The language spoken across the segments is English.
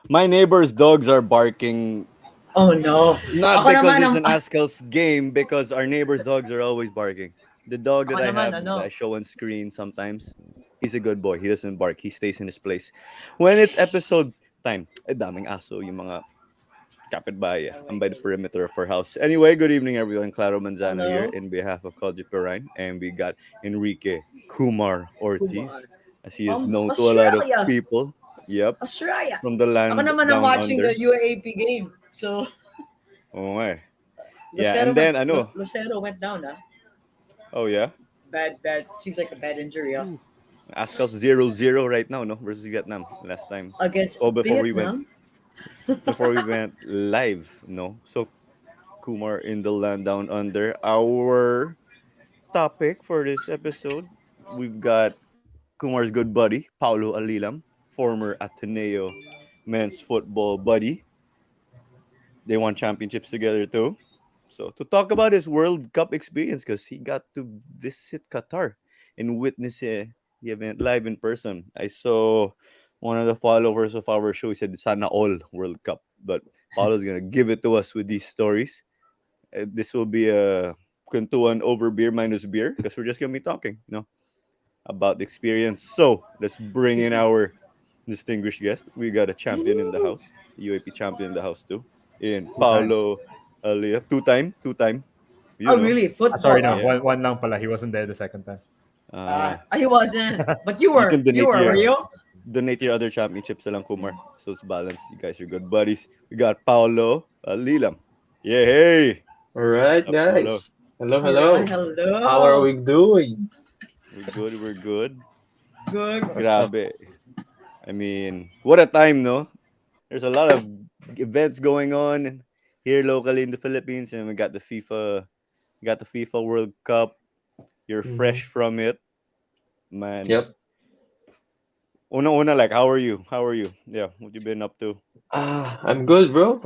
My neighbor's dogs are barking. Oh no. Not Ako because naman it's ang an Askel's game, because our neighbor's dogs are always barking. The dog ako that I naman have, that I ano. show on screen sometimes, he's a good boy. He doesn't bark. He stays in his place. When it's episode time, daming aso yung mga kapitbahay. I'm by the perimeter of our house. Anyway, good evening, everyone. Claro Manzano here Hello. in behalf of Culture Perine. And we got Enrique Kumar Ortiz, as he is From known to a lot of Australia. people. Yep, Australia. from the Ako land naman ang down watching under. the UAP game. So, Oh, eh. Yeah, and then ano? Lucero went down, ah. Oh yeah, Bad. Seems like a bad injury, ah. Askel's 0-0 right now, no, versus Vietnam last time. Against Oh, Vietnam. before we went live, no. So Kumar in the land down under. Our topic for this episode, we've got Kumar's good buddy Paolo Alilam, former Ateneo men's football buddy. They won championships together too. So to talk about his World Cup experience, because he got to visit Qatar and witness the event live in person. I saw one of the followers of our show said "Sana all World Cup," but Paulo's gonna give it to us with these stories. This will be a kwentuhan over beer minus beer, because we're just gonna be talking, about the experience. So let's bring in our distinguished guest. We got a champion in the house, UAP champion in the house too, in Paolo Alia, two-time. Oh, really? Football. Sorry, no. Yeah. One lang pala. He wasn't there the second time. He wasn't. But you were. can donate You were, your- were you? Donate your other championships lang, Kumar. So it's balanced. You guys are good buddies. We got Paolo Alilam. Yeah, hey. All right, guys. Hello. Hello. How are we doing? We're good. Good. Grabe. I mean, what a time, no? There's a lot of events going on here locally in the Philippines, and we got the FIFA World Cup. You're fresh from it, man. Yep. Una, like, how are you? Yeah, what you been up to? I'm good, bro.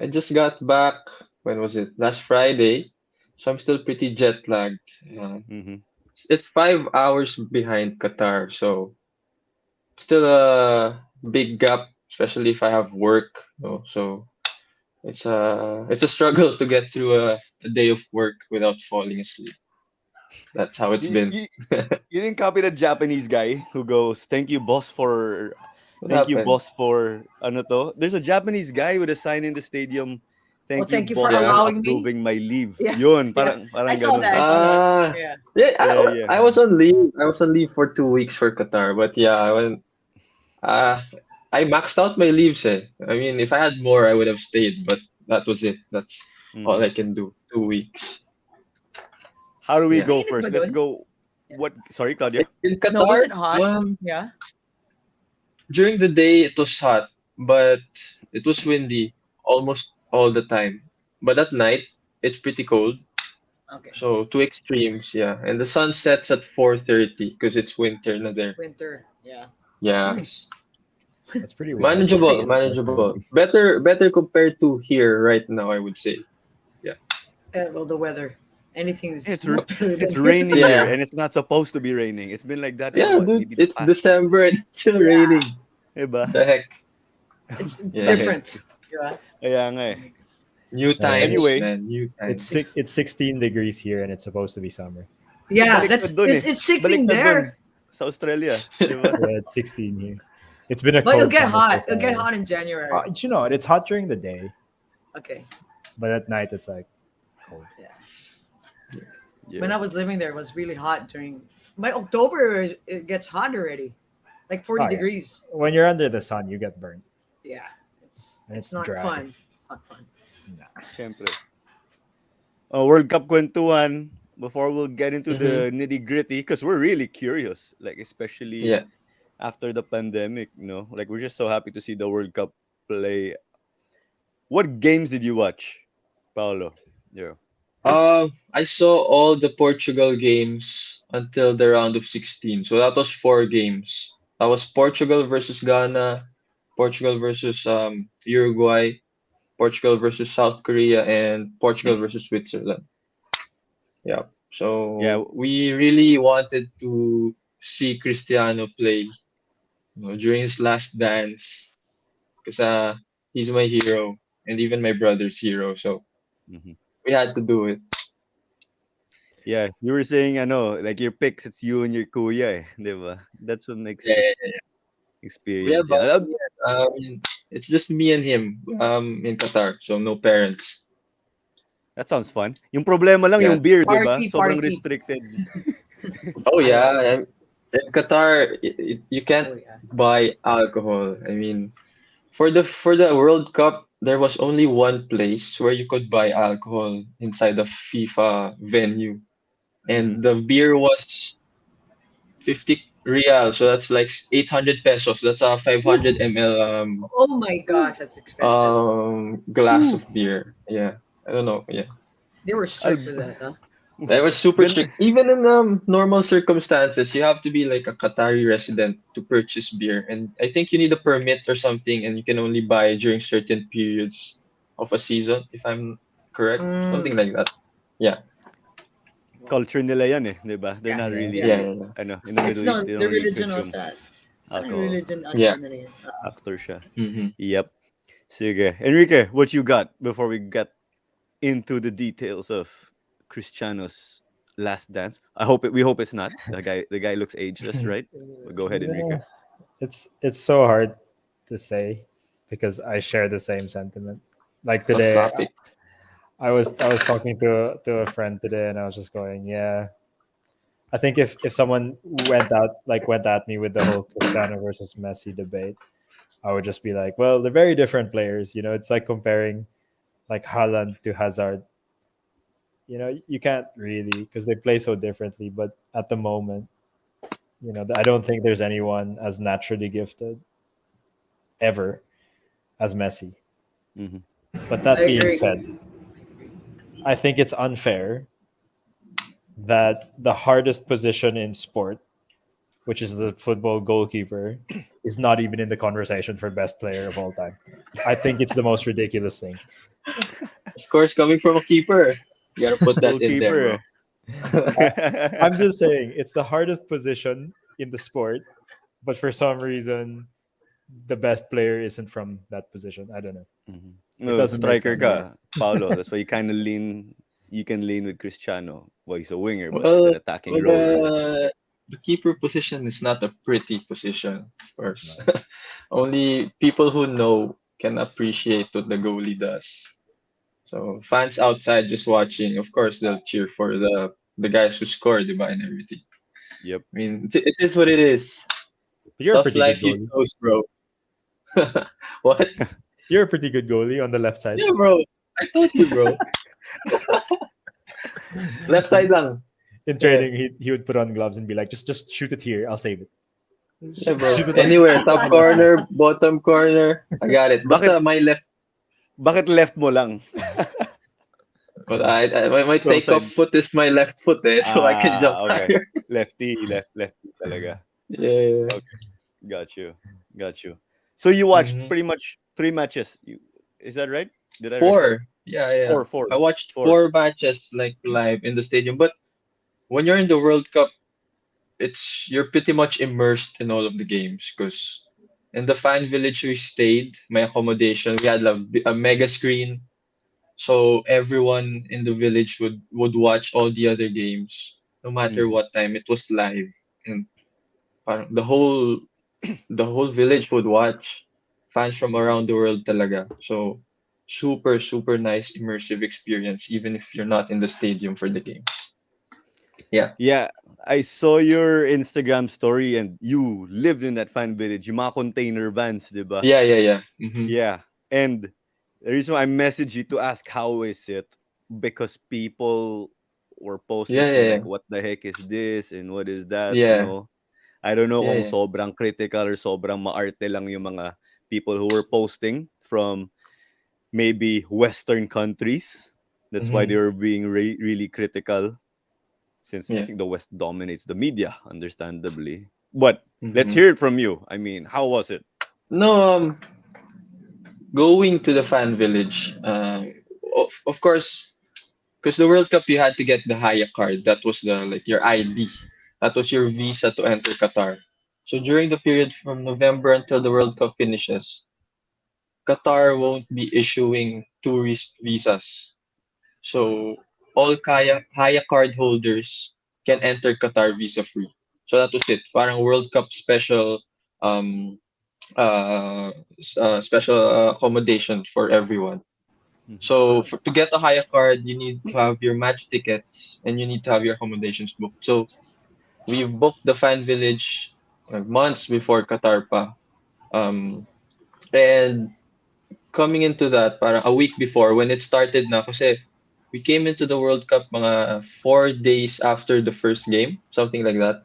I just got back. When was it? Last Friday. So I'm still pretty jet lagged. Mm-hmm. It's 5 hours behind Qatar, so still a big gap, especially if I have work. So it's a struggle to get through a day of work without falling asleep. That's how it's been. You didn't copy the Japanese guy who goes, "Thank you, boss, for What thank you, happened? boss, for ano to." There's a Japanese guy with a sign in the stadium Well, Thank you, thank you for boss, Yeah. for allowing me. approving my leave. Yeah, Yun, yeah. I parang saw ganun that. I ba? saw that. Ah, Yeah. yeah. Yeah, yeah. I was on leave. I was on leave for 2 weeks for Qatar, but yeah, I went. Uh, I maxed out my leaves. I mean, if I had more, I would have stayed, but that was it. That's all Mhm. I can do. 2 weeks. How do we Yeah. go Mainit first? ba Let's dun? go. Yeah. What? Sorry, Claudia. In No, was Qatar, it hot? well, Yeah. during the day it was hot, but it was windy almost all the time. But at night, it's pretty cold. Okay. So two extremes, yeah. And the sun sets at 4:30 because it's winter na there. Winter. Yeah. Yeah. Nice. That's pretty wild. Manageable, Sayang. manageable. Better compared to here right now, I would say. Yeah. Well, the weather. Anything's It's not better it's than here. raining here, Yeah. and it's not supposed to be raining. It's been like that for Yeah, what? dude. Maybe the It's past, December and it's still Yeah. raining. diba? The heck? It's Yeah. Kahit. different. Yeah. Kaya nga eh. New Uh, times, Anyway, man. New times. it's 16 degrees here and it's supposed to be summer. Yeah, baliktad that's dun eh. it's 16 Baliktad dun there. sa Australia, di ba? Yeah, it's 16 here. It's been a But it'll cold get summer so hot. It'll get far. hot in January. You know what? It's hot during the day, Okay. but at night it's like cold. Yeah. Yeah. When I was living there, it was really hot during by October. It gets hot already, like 40 Oh, yeah. degrees. When you're under the sun, you get burnt. Yeah, it's And it's it's not dry. fun. It's not fun. Nah. Siyempre. World Cup kwentuhan before we'll get into Mm-hmm. the nitty-gritty because we're really curious, like especially Yeah. after the pandemic, like we're just so happy to see the World Cup play. What games did you watch, Paolo? Yeah. I saw all the Portugal games until the round of 16. So that was four games. That was Portugal versus Ghana, Portugal versus Uruguay, Portugal versus South Korea, and Portugal versus Switzerland. Yeah. Yeah, So we really wanted to see Cristiano play, during his last dance, because he's my hero and even my brother's hero. So mhm. we had to do it. Yeah, you were saying like your picks, it's you and your kuya, di ba? That's what makes it Yeah, a we have experience. Yeah. it's just me and him in Qatar, so no parents. That sounds fun. Yung problema lang Yeah. yung beer, di ba? Party, Sobrang party. restricted. Oh I yeah, love it. in Qatar you can't Oh yeah. buy alcohol. I mean, for the World Cup, there was only one place where you could buy alcohol inside the FIFA venue, Mhm. and the beer was 50 real, so that's like 800 pesos. That's a Whew. 500 ml Oh my gosh, that's expensive. glass Whew. of beer. Yeah, I don't know. Yeah. They were strict Al- with that, huh? That was super Gan- strict. Even in normal circumstances, you have to be like a Qatari resident to purchase beer. And I think you need a permit or something, and you can only buy during certain periods of a season, if I'm correct. Something Mm, like that. Yeah. culture nila yan eh, di ba? They're yeah, not Yeah. yeah. Yeah. really, Yeah. in the It's Middle East, not they the don't really religion of consume that. Parang alcohol. religion Yeah. ano na yun. Actor siya. Hmm. Yep. Sige. Enrique, what you got before we get into the details of Cristiano's last dance? We hope it's not. The guy looks ageless, right? But go ahead, Enrique. Yeah, it's so hard to say because I share the same sentiment. Like Tough today, topic. I was talking to a friend today, and I was just going, yeah. I think if someone went at me with the whole Cristiano versus Messi debate, I would just be like, well, they're very different players. It's like comparing like Haaland to Hazard. You can't really because they play so differently. But at the moment, I don't think there's anyone as naturally gifted ever as Messi. Mhm. But I that being agree. said, I think it's unfair that the hardest position in sport, which is the football goalkeeper, is not even in the conversation for best player of all time. I think it's the most ridiculous thing. Of course, coming from a keeper, you gotta put that in there, bro. Goalkeeper. I'm just saying it's the hardest position in the sport, but for some reason, the best player isn't from that position. I don't know. Mhm. It No, doesn't make striker sense. ka, Paulo. That's why you can lean with Cristiano. Well, he's a winger, but it's Well, an attacking well, role, really. the keeper position is not a pretty position, of It's course. not. Only people who know can appreciate what the goalie does. So fans outside just watching, of course, they'll cheer for the guys who scored, diba, and everything. Yep. I mean, it is what it is. But you're a Tough pretty good life you goalie. chose, bro. What? You're a pretty good goalie on the left side. Yeah, bro. I told you, bro. Left side lang. In Yeah, training, he would put on gloves and be like, just shoot it here. I'll save it. yeah, bro. Shoot it on, Anywhere, shoot it top on the left side. corner, bottom corner, I got it. Bakit Basta my left, bakit left mo lang? but my Strong takeoff side. foot is my left foot, so I can jump Okay. higher. Lefty talaga. Yeah. Okay, got you. Got you. So you watched hmm pretty much 3 matches. Is that right? Did I record? Four. Yeah, yeah. Four, four, I watched four. four matches like live in the stadium, but when you're in the World Cup, it's you're pretty much immersed in all of the games because in the fan village we stayed, my accommodation, we had a mega screen, so everyone in the village would watch all the other games, no matter Mhm. what time. It was live, and parang the whole village would watch. Fans from around the world talaga. So super super nice immersive experience, even if you're not in the stadium for the game. Yeah, Yeah, I saw your Instagram story and you lived in that fan village. Yung mga container vans, di ba? yeah, yeah, yeah. Yeah. And the reason why I messaged you to ask how is it, because people were posting Yeah, saying yeah, like, what the heck is this and what is that, yeah, I don't know yeah, kung yeah. sobrang critical or sobrang maarte lang yung mga people who were posting from maybe Western countries. That's why they hmm were being really critical, since I yeah. think the West dominates the media, understandably. But let's hmm hear it from you. I mean, how was it? No, going to the fan village. Of course, because the World Cup, you had to get the Haya card. That was the like your ID. That was your visa to enter Qatar. So during the period from November until the World Cup finishes, Qatar won't be issuing tourist visas. So all Haya card holders can enter Qatar visa free. So that was it. Parang World Cup special um special accommodation for everyone. Mhm. So to get a Haya card, you need to have your match tickets and you need to have your accommodations booked. So we've booked the fan village months before Qatar pa. Um, and coming into that, para a week before when it started na, kasi we came into the World Cup mga 4 days after the first game, something like that.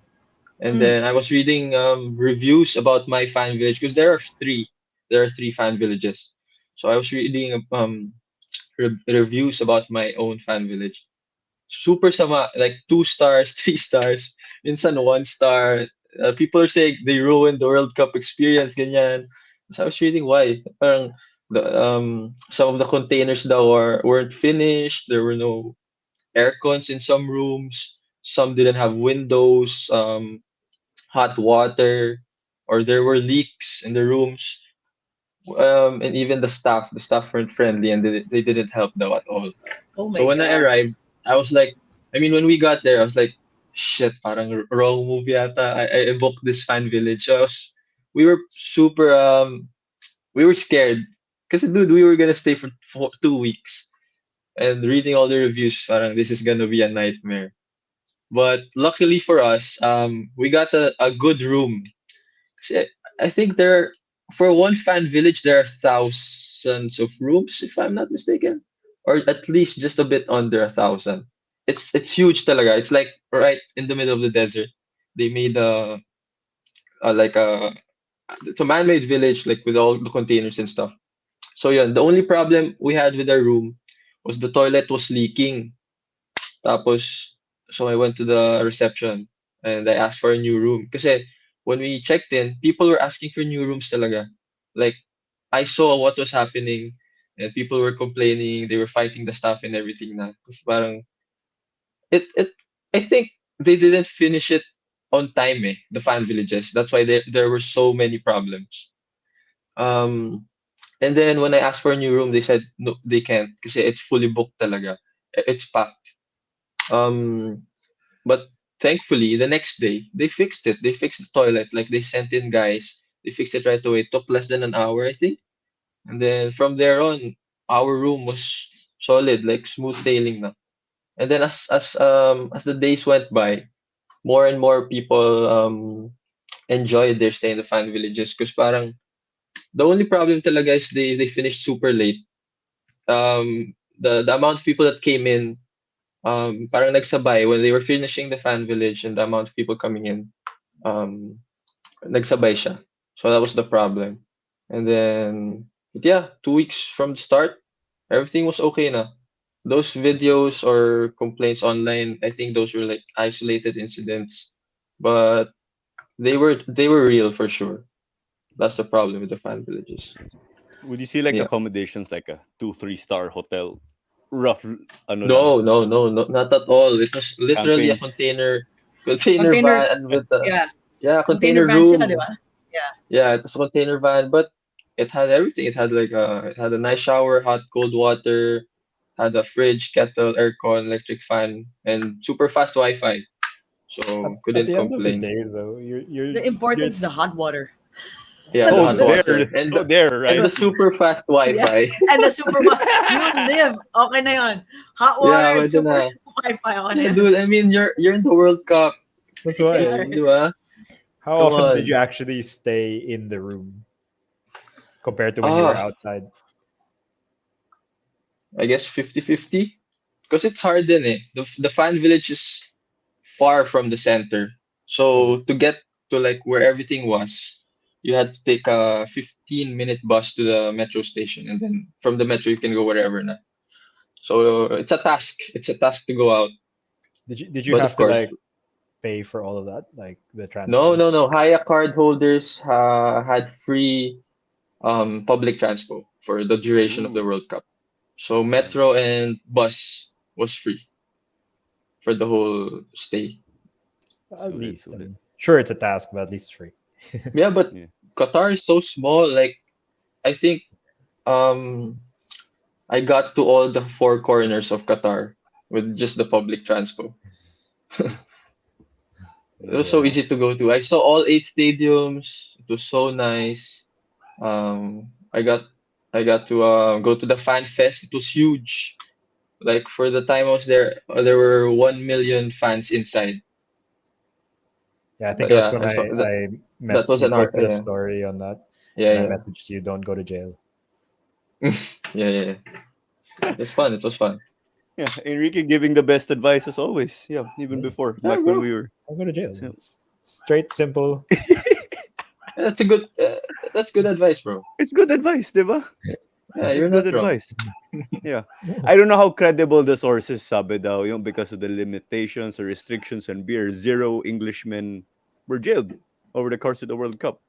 And Mm. then I was reading reviews about my fan village because there are three fan villages. So I was reading reviews about my own fan village. Super sama, like 2 stars, 3 stars, minsan 1 star. People are saying they ruined the World Cup experience, ganyan. So I was reading why. Parang some of the containers that weren't finished. There were no air cons in some rooms. Some didn't have windows, hot water, or there were leaks in the rooms. And even the staff weren't friendly and they didn't help though at all. Oh So my when I gosh. arrived, I was like, I mean, when we got there, I was like, shit, parang wrong movie ata. I booked this fan village. So we were super, we were scared. Because, dude, we were gonna stay for 2 weeks. And reading all the reviews, parang this is gonna be a nightmare. But luckily for us, we got a good room. Kasi I think for one fan village, there are thousands of rooms, if I'm not mistaken, or at least just a bit under 1,000. It's huge talaga. It's like right in the middle of the desert. They made like a it's a man-made village like with all the containers and stuff. So yeah, the only problem we had with our room was the toilet was leaking. Tapos, so I went to the reception and I asked for a new room. Kasi when we checked in, people were asking for new rooms talaga. Like, I saw what was happening and people were complaining, they were fighting the staff and everything na. Kasi parang, it, I think they didn't finish it on time the fan villages. That's why there were so many problems. Um, and then when I asked for a new room, they said, no, they can't kasi it's fully booked talaga. It's packed. Um, But thankfully, the next day, they fixed it. They fixed the toilet. Like they sent in guys. They fixed it right away. It took less than an hour, I think. And then from there on, our room was solid, like smooth sailing na. And then as the days went by, more and more people enjoyed their stay in the fan villages because parang the only problem talaga is they finished super late. The amount of people that came in parang nagsabay when they were finishing the fan village and the amount of people coming in um nagsabay siya. So that was the problem. And then but yeah, 2 weeks from the start, everything was okay na. Those videos or complaints online, I think those were like isolated incidents, but they were real for sure. That's the problem with the fan villages. Would you see like Yeah. accommodations like a 2-3 star hotel? Rough ano lang, No, no, no, no, not at all. It was literally a camping. container Container, van with the yeah. yeah, Container container van sila, di room. ba? Yeah. Yeah, it was a container van, but it had everything. It had a nice shower, hot cold water, had a fridge, kettle, aircon, electric fan, and super fast Wi-Fi. So At couldn't the end of the complain. day, though, The important is the hot water. Yeah, the Oh, hot That's there, water and oh, there, and right? the super fast yeah. Wi-Fi. And the super you live. Okay na yun. Hot Yeah, water and pwede super na. Wi-Fi. Okay na Yeah, yan. dude. I mean, you're in the World Cup. That's why. Yeah. Di ba? How Come often did you on. actually stay in the room compared to when you were Ah, outside? I guess 50-50. Because it's hard din eh. The fan village is far from the center. So to get to like where everything was, you had to take a 15-minute bus to the metro station, and then from the metro you can go wherever na. So it's a task. It's a task to go out. Did you But of have to course, like pay for all of that, like the no, transport? no, no. Haya card holders had free public transport for the duration of the Ooh, World Cup. So nice. metro and bus was free for the whole stay. At Sulit, least, I sulit. mean, sure, it's a task, but at least it's free. Yeah, but Yeah. Qatar is so small. Like I think um I got to all the four corners of Qatar with just the public transport. It was so Yeah, easy to go to. I saw all eight stadiums. It was so nice. I got to go to the fan fest. It was huge. Like for the time I was there, there were 1 million fans inside. yeah. I think But that's yeah, when I saw that. I That mess was you an art. posted a story on that, Yeah, and I yeah, messaged you, "Don't go to jail." yeah, yeah, yeah. It was fun. It was fun. Yeah, Enrique giving the best advice as always. Yeah, even Yeah, before yeah, back when bro. we were. Don't go to jail. So, It's straight, simple. That's a good. That's good advice, bro. it's good advice, diba? Yeah, It's you're good not wrong. advice. Yeah. I don't know how credible the sources sabi daw yung because of the limitations or restrictions on beer, 0 Englishmen were jailed over the course of the World Cup.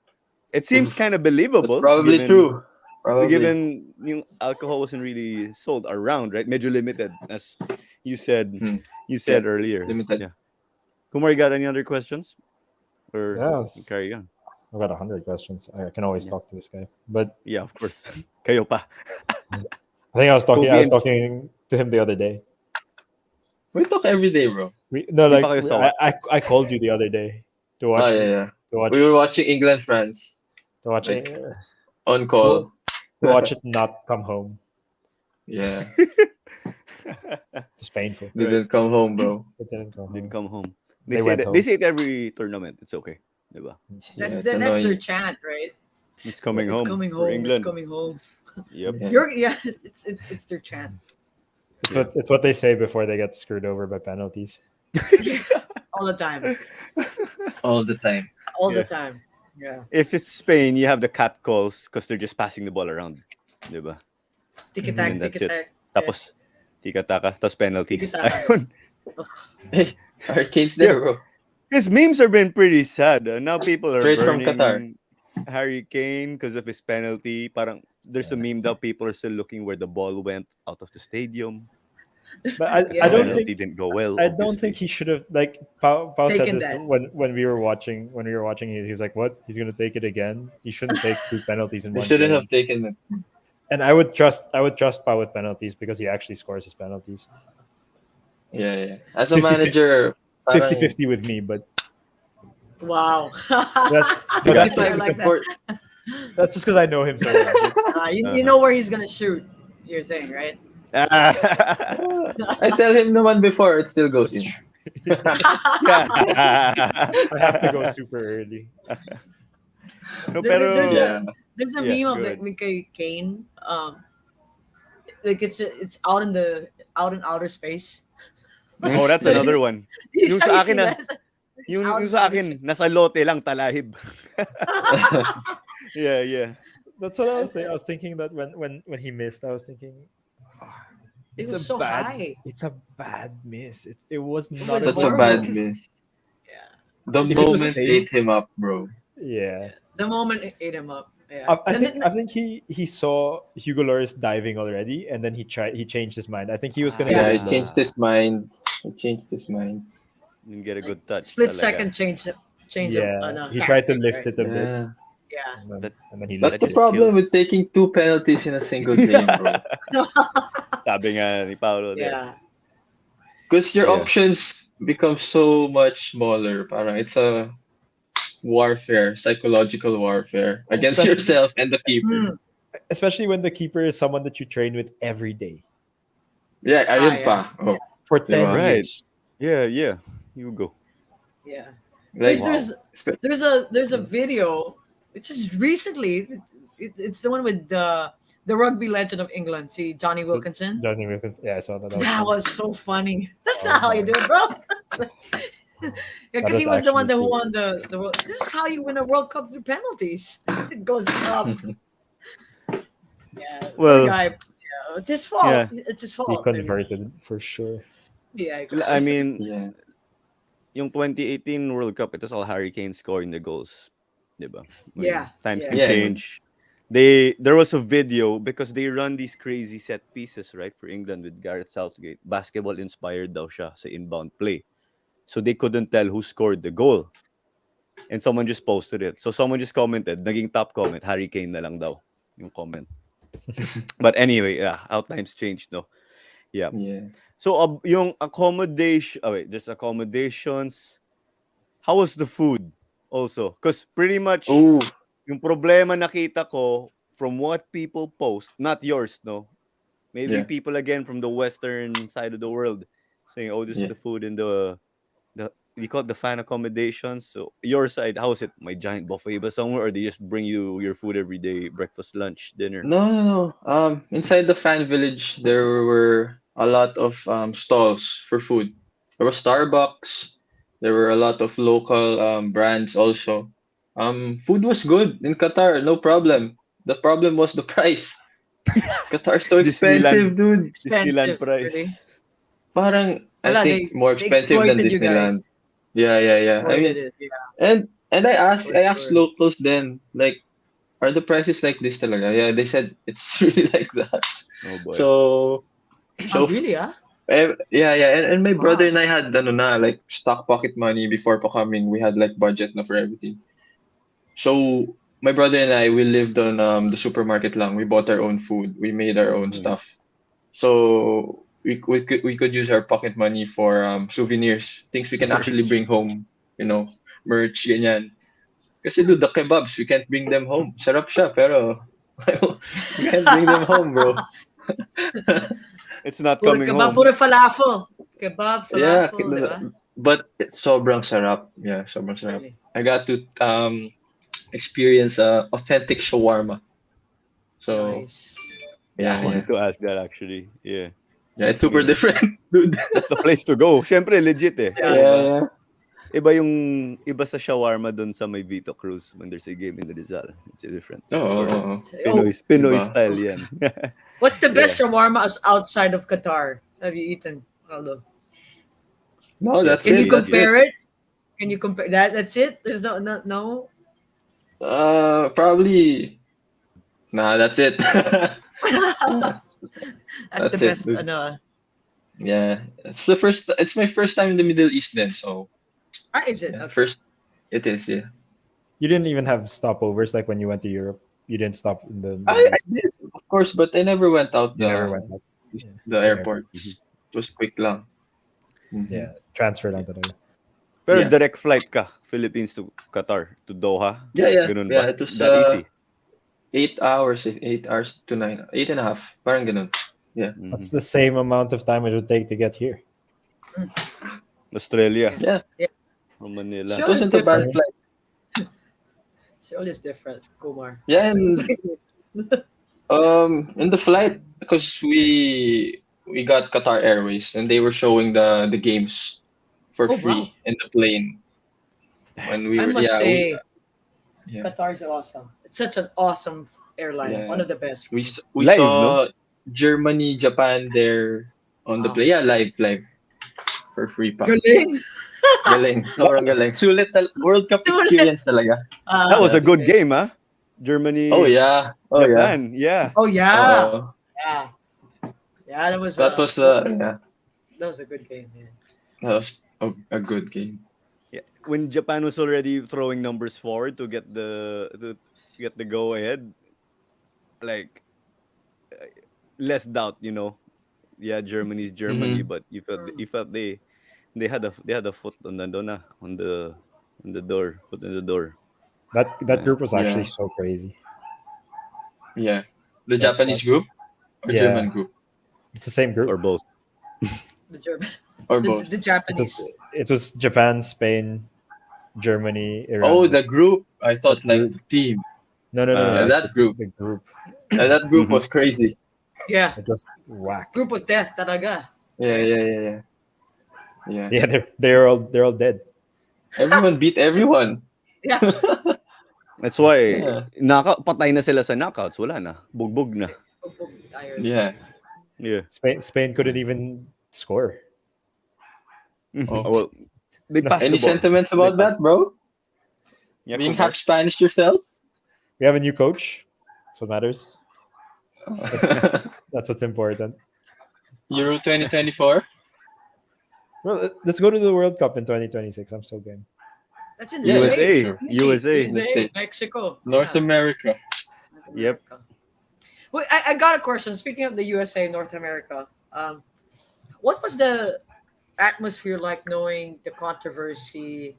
It seems Oof. kind of That's believable probably true. Probably. given yung alcohol wasn't really sold around, right? Medyo limited as you said Hmm. you Yeah. said earlier. Limited. Yeah. Kumar, you got any other questions? Or Yeah, you carry on? I've got 100 questions. I can always Yeah. talk to this guy, but Yeah, of course. Kayo pa. I think I was talking. I Kobe was and talking to him the other day. We talk every day, bro. No, di pa like kayo sawa. I called you the other day to Oh watch yeah, to yeah. We were watch watching England France to watch like it on to, call. to watch it not come home. Yeah. It's painful. Right. Didn't come home, bro. It didn't come Didn't home. come home. They went They home. say it every tournament. It's okay. Diba? Yeah, it's That's their annoying. chant, right? It's coming It's home coming for home. It's England. coming home. Yep. Yeah. It's their chant. Yeah. It's what they say before they get screwed over by penalties. All the time. All the time. All Yeah. the time. Yeah. If it's Spain, you have the cat calls because they're just passing the ball around. Diba? Tiki And tac, that's tiki it. tac. Tapos, tika-taka, tapos penalties. Tiki-taka. Ayun. Hey, Arcade's Yeah. there, bro. Because memes have been pretty sad. Now people are Straight from Qatar. burning Harry Kane because of his penalty. Parang there's a meme that people are still looking where the ball went out of the stadium. But I The Yeah. don't penalty think didn't go well, I don't think obviously. he should have like Pao said Taken this that. when we were watching he was like, "What? He's gonna take it again? He shouldn't take two penalties in They one shouldn't game." have taken it. And I would trust Pao with penalties because he actually scores his penalties. Yeah, yeah. As a 50 manager, parang 50 with me, but Wow. but that's I just like because, that. that's just because I know him so well. You know Uh-huh. where he's gonna shoot. You're saying, right? I tell him naman before, it still goes That's in. true. Yeah. I have to go super early. No, There's pero Yeah. a yeah, meme of go the ahead. Mickey Kane. Like it's out in the out in outer space. Oh, that's That another is, one. Yung have you sa akin seen na, that? It's out yung in sa outer space. akin, nasa lote lang talahib. Yeah, yeah. That's what I was And, saying. I was thinking that when he missed, I was thinking, "Ah, it it's was a so bad high. it's a bad miss. It was It not was a Such a good bad horrible. miss. miss. Yeah. The There's If it no, was moment ate safe, him up, bro. yeah. yeah. The moment it ate him up. Yeah. I And think then I think he saw Hugo Lloris diving already, and then he changed his mind. I think he was gonna yeah, give Yeah, it he low. changed his mind. He changed his mind. Didn't get a like good touch split talaga. second change of Yeah, no, he tried to tactic, lift right? it a bit, Yeah. Yeah. That and then he That's that lifted the it. just problem with kills. taking two penalties in a single game, bro. Sabi nga ni Paolo there. Yeah. Because your Yeah. options become so much smaller. Parang it's a warfare, psychological warfare against Especially yourself and the keeper. Hmm. especially when the keeper is someone that you train with every day Yeah, Ah, ayun yeah. pa. Oh, for di 10 ba? Right. years. Yeah, yeah. You go. Yeah. There's Like, there's Wow. there's a video. It's just recently. It's the one with the rugby legend of England. See Johnny So Wilkinson. Johnny Wilkins, yeah, I saw that. That was That funny. was so funny. That's That was not how you do funny. it, bro. Yeah, That because he was was the one actually that who cool. won the world. This is how you win a World Cup through penalties. It goes up. Yeah, poor Well, guy. Yeah, it's his fault. yeah. It's his He fault. I mean, converted for sure. yeah, I mean, yeah. yung 2018 World Cup, it was all Harry Kane scoring the goals. Diba? When yeah, times yeah. can Yeah, yeah. change. There was a video because they run these crazy set pieces, right, for England with Gareth Southgate. Basketball inspired daw siya sa inbound play. So they couldn't tell who scored the goal. And someone just posted it. So someone just commented, naging top comment, Harry Kane na lang daw yung comment. But anyway, yeah, how times changed, no? Yeah. Yeah. So yung accommodation, oh wait, there's accommodations. How was the food also? Because pretty much Oh, yung problema nakita ko from what people post, not yours, no? Maybe yeah, people again from the western side of the world saying, "Oh, this is yeah. the food in the you call it the fan accommodations." So your side, how is it? My giant buffet ba somewhere, or they just bring you your food every day, breakfast, lunch, dinner? No, no, no. Inside the fan village, there were a lot of stalls for food. There was Starbucks. There were a lot of local brands also. Food was good in Qatar, no problem. The problem was the price. Qatar's so expensive, Disneyland, dude. Disneyland Expensive, really. price. Parang I Wala, think more they expensive than exploited you Disneyland. guys. Yeah, yeah, yeah. I Exploited mean, it. Yeah, and for I asked sure. locals then, like, are the prices like this talaga? Yeah, they said it's really like that. Oh boy. So Oh, so really? Huh? yeah, yeah, and my brother Wow. and I had ano na, like stock pocket money before pa coming. We had like budget na for everything. So my brother and I, we lived on the supermarket lang. We bought our own food. We made our own Mm. stuff. So we could use our pocket money for souvenirs, things we can actually Merch. bring home. You know, merch, ganyan. Kasi dude, the kebabs, we can't bring them home. Sarap siya, pero we can't bring them home, bro. It's not Puro coming kebab, home. puro falafel. Kebab, Yeah, falafel, di ba? but it's sobrang sarap. Yeah, sobrang sarap. Really. I got to experience authentic shawarma. So Nice. Yeah, yeah, I yeah, wanted to ask that actually. Yeah. yeah. It's I super mean, different, dude. that's the place to go. Syempre, legit eh. Yeah. Yeah, Diba? yeah. Iba sa shawarma dun sa may Vito Cruz when there's a game in Rizal. It's different, Oo, of oo, course. oo. Oh, Pinoy Diba? style yan. what's the best Yeah. shawarma outside of Qatar? Have you eaten, Aldo? No, Yeah, that's Can for you me, it. that's That's it. it. compare it? Can you compare that? That's it. There's no. Probably. Nah, that's it. That's the That's it, best. dude. Ano, Yeah, it's the first. It's my first time in the Middle East, then. So is it yeah, okay? first it is. Yeah, You didn't even have stopovers like when you went to Europe. You didn't stop in the I, Middle I East. did, of course, but I never went out You never went out. Yeah. the Okay. Mhm. airports. It was quick lang. Mhm. Yeah. Transfer lang Yeah. talaga. Pero Yeah, direct flight ka, Philippines to Qatar, to Doha. yeah, yeah, Ganun yeah. ba? It was That easy. 8 hours, 8 hours to 9, 8 and a half. Parang ganun. Yeah. That's the same amount of time it would take to get here. Australia Yeah. Yeah. Yeah. from It Manila. Seoul is wasn't a bad different. flight. Seoul is different, Kumar. Yeah, and in the flight because we got Qatar Airways and they were showing the games for Oh wow. free in the plane when we I were must we say yeah Qatar is awesome. It's such an awesome airline. One yeah of the best for me. we Live, no? saw Germany Japan there on the Wow. plane, yeah, live for free pa. Galing. Galing, sobrang galing. Sulit World Cup Sulit. experience talaga. That was I Yeah. a good see. game, huh? Oh Germany, yeah, oh yeah. Japan. Yeah. Oh yeah. Uh, Yeah. Yeah, that was yeah, that was a good game, man. that was a good game. Yeah. When Japan was already throwing numbers forward to get the go ahead, like less doubt, you know. Yeah, Germany's Germany, Mm-hmm. but Mm. you felt they had a foot on the dona, on the door, foot in the door. That Yeah. group was actually Yeah, so crazy. yeah. The That Japanese group or yeah, German group it's the same Or group. both. The German, or the both. It was Japanese. it was Japan, Spain, Germany, Oh, Iran. the group. I That thought like group. the team. No. Uh, Like That group. the group. That group mhm. was crazy. Yeah, It was whack. group of death, talaga. Yeah, Right? yeah, yeah, yeah. Yeah. Yeah, they're all dead. Everyone beat everyone. Yeah. That's why Yeah. patay na sila sa knockouts. Wala na. Bugbog na. Tired. Yeah. Yeah. Spain couldn't even score. Oh. Well, they No, passed Any the ball. sentiments They about passed. that, bro? Yeah, Being half Kumar. Spanish yourself? we have a new coach. That's what matters. That's what's important. Euro 2024? Well, let's go to the World Cup in 2026. I'm so game. That's in the Yeah, yeah, for States. USA. sure. Easy. USA. In the USA, States. Mexico. North Yeah, America. North Yep. America. Well, I got a question. Speaking of the USA, North America, what was the atmosphere like knowing the controversy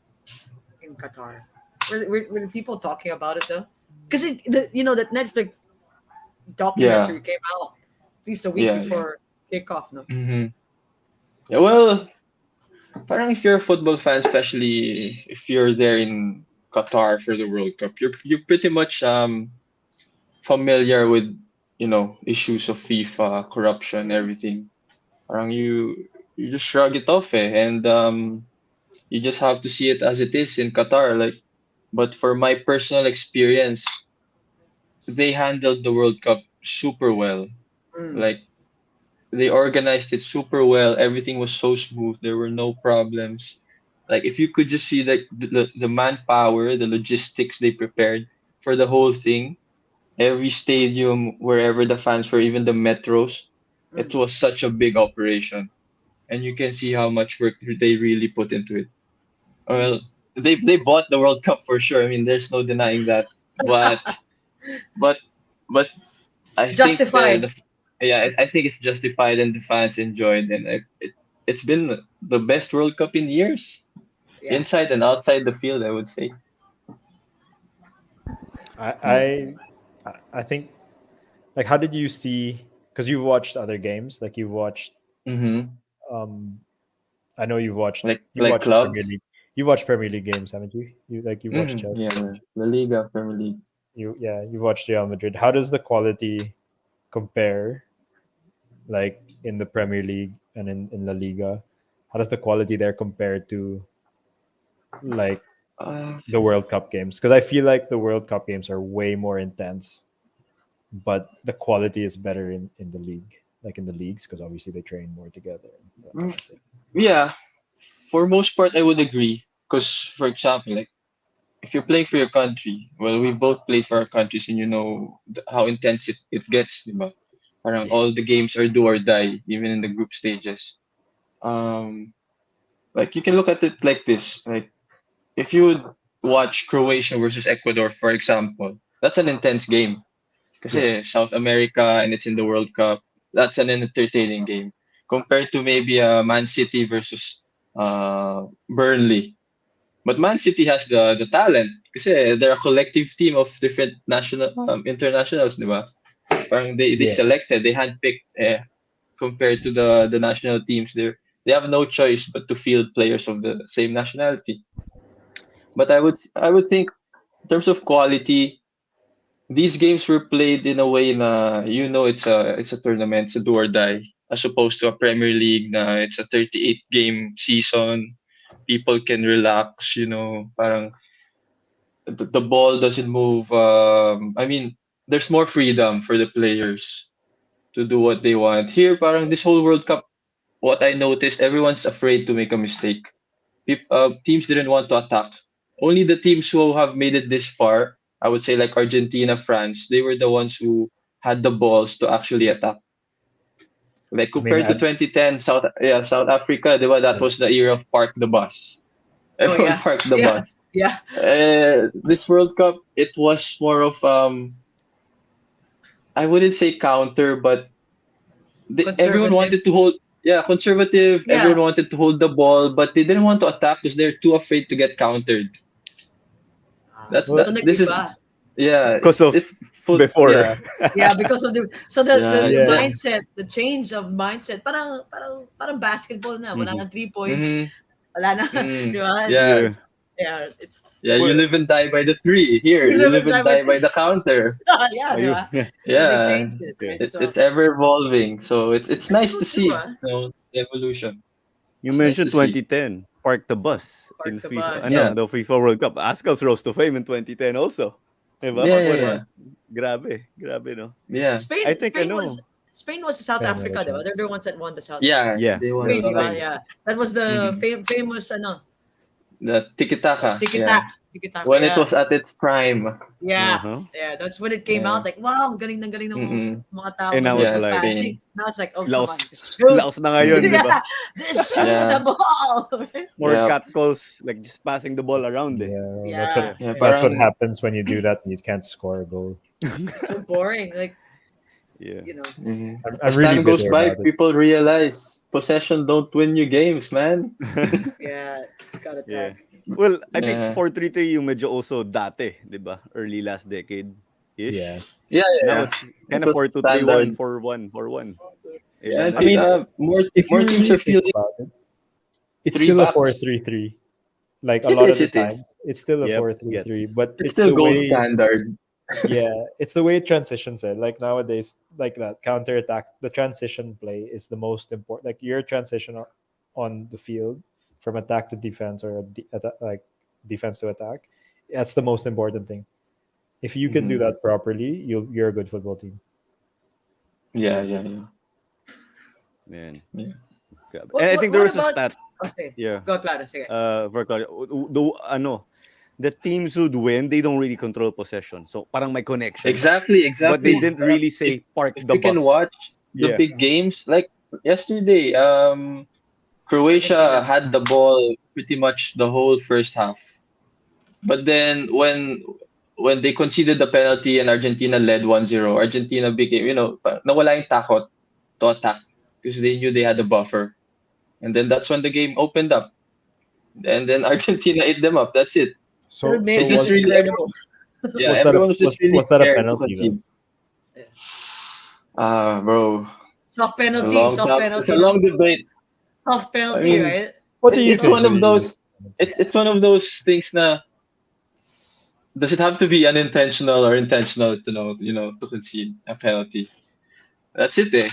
in Qatar? Were people talking about it though? Because that Netflix Yeah. documentary came out at least a week Yeah, yeah. before kickoff. No. Mm-hmm. Yeah, well, parang if you're a football fan, especially if you're there in Qatar for the World Cup, you're pretty much familiar with issues of FIFA, corruption, everything. Parang you just shrug it off, and you just have to see it as it is in Qatar. Like, but for my personal experience, they handled the World Cup super well. Mm. Like they organized it super well. Everything was so smooth. There were no problems. Like if you could just see like the manpower, the logistics they prepared for the whole thing, every stadium, wherever the fans were, even the metros, it Mm. was such a big operation, and you can see how much work they really put into it. Mm. Well, they bought the World Cup for sure. I mean, there's no denying that. But but but I think Justified. I think it's justified and the fans enjoyed, and it's been the best World Cup in years, Yeah. inside and outside the field, I would say. I I think, like, how did you see? Because you've watched other games, like you've watched. Mm-hmm. Um, I know you've Like watched Premier clubs. League. You've watched Premier League games, haven't you? You've watched Mm-hmm. Chelsea. Yeah, La Liga, Premier League. You've watched Real Madrid. How does the quality compare, like in the Premier League and in La Liga? How does the quality there compare to like Uh, the World Cup games? Because I feel like the World Cup games are way more intense, but the quality is better in the league, like in the leagues, because obviously they train more together and that kind mm, of thing. yeah, for most part, I would agree. Because, for example, like if you're playing for your country, well, we both play for our countries, and you know how intense it gets, diba? Parang Yeah. all the games are do or die, even in the group stages. Um, like you can look at it like this: like if you would watch Croatia versus Ecuador, for example, that's an intense game. Yeah. Kasi South America and it's in the World Cup. That's an entertaining game compared to maybe Man City versus Burnley. But Man City has the talent kasi they're a collective team of different national internationals, di ba? Parang they Yeah. selected, they handpicked compared to the national teams. They have no choice but to field players of the same nationality. But I would think in terms of quality, these games were played in a way na it's a tournament, it's a do or die, as opposed to a Premier League na it's a 38 game season. People can relax, parang the ball doesn't move. I mean, there's more freedom for the players to do what they want. Here, parang this whole World Cup, what I noticed, everyone's afraid to make a mistake. Teams didn't want to attack. Only the teams who have made it this far, I would say like Argentina, France, they were the ones who had the balls to actually attack. Like I mean, compared to 2010 South Africa, diba, that was the era of park the bus. Oh Everyone yeah, parked the yeah, bus. yeah. This World Cup, it was more of I wouldn't say counter, but everyone Conservative. wanted to hold. Yeah, conservative. Yeah. Everyone wanted to hold the ball, but they didn't want to attack because they're too afraid to get countered. That's well, So that. This is nag-iba. yeah. Because of It's full. before. Yeah, Yeah, because of the yeah. the It's yeah. mindset, the change of mindset, parang basketball na, wala Mhm. na 3 points, mm, wala na, di mm, ba? yeah, Yeah. It's yeah. You Well, live and die by the three. Here, you you live live and and die with die by the counter. yeah, di ayun. ba? Yeah. So they Yeah, changed it, Okay. right? So it's ever evolving. So it's that's nice true to too, see. The evolution. You It's nice to mentioned see. 2010. Park the bus park in the FIFA. bus. Ano, Yeah, the FIFA World Cup. Ascal's rose to fame in 2010 also. Diba? yeah, yeah, What yeah. a, grabe. Grabe, no? Yeah, I Spain, think ano. Spain was South Spain were the Africa, di ba? champ. They're the ones that won the South. yeah. Yeah, They won that Spain, was di South ba? Spain. Africa. Yeah, that was the Hmm. famous The tiki taka. tiki Yeah, tak, tiki taka. when it Yeah, was at its prime. yeah, Uh-huh. yeah. That's when it came out. Yeah. Like, wow, ang galing ng Mm-mm. mga tao And I ngayon was so Yeah, like, fancy. Spain. Now it's like, oh come on, just laos, shoot. laos na ngayon, di Mm-mm. ba? Yeah, just shoot the Yeah, ball. More yeah, cat calls, like just passing the ball around eh. Yeah, that's what Yeah, Yeah. yeah. yeah. that's what Parang happens when you do that and you can't score a goal. So boring. Like, Yeah. you know, I'm as really time goes bitter by, about it. people realize possession don't win you games, man. yeah, just got Yeah. attack. Well, I think Yeah, 4-3-3 yung medyo also dati, di ba? Early last Yeah, decade-ish. yeah, yeah, Now yeah. it's It kind of was 4-2-3-1, standard. 4-1, 4-1. Yeah, Iba I na I think eh. mean, more if you more teams really are think fielding about it, it's three still a backs. 4-3-3. Like a It lot of is. the It is. times, it's still a Yep, 4-3-3. gets. But It's it's still the gold way, standard. yeah, it's the way it transitions it. Like nowadays, like that counter attack, the transition play is the most important. Like your transition on the field from attack to defense or like defense to attack, that's the most important thing. If you can do Hmm. that properly, you're a good football team. Yeah, Yeah, yeah, yeah, man. yeah. Grabe. What And I what think there what was a about? stat, Oh, sige. yeah, Go, Clara. Sige. for Claudia. Ano, the teams who'd win, they don't really control possession. So parang may connection. Exactly, But they exactly. didn't really If say park if the you can bus. watch the Yeah. big games, like yesterday, Croatia Argentina. had the ball pretty much the whole first half. But then when they conceded the penalty and Argentina led 1-0, Argentina became, nawala yung takot to attack because they knew they had a buffer. And then that's when the game opened up. And then Argentina ate them up. That's it. So Little so It's Messi just was was really incredible. yeah, was that a everyone was just really was that a scared to penalty though? concede. Yeah. Bro, Soft it's a penalty, long soft top. It's a penalty, no? long debate. Soft I penalty, mean, right? What do it's you it's think? one Do of you think those it's it's one of those things na does it have to be unintentional or intentional to to concede a penalty? That's it, eh.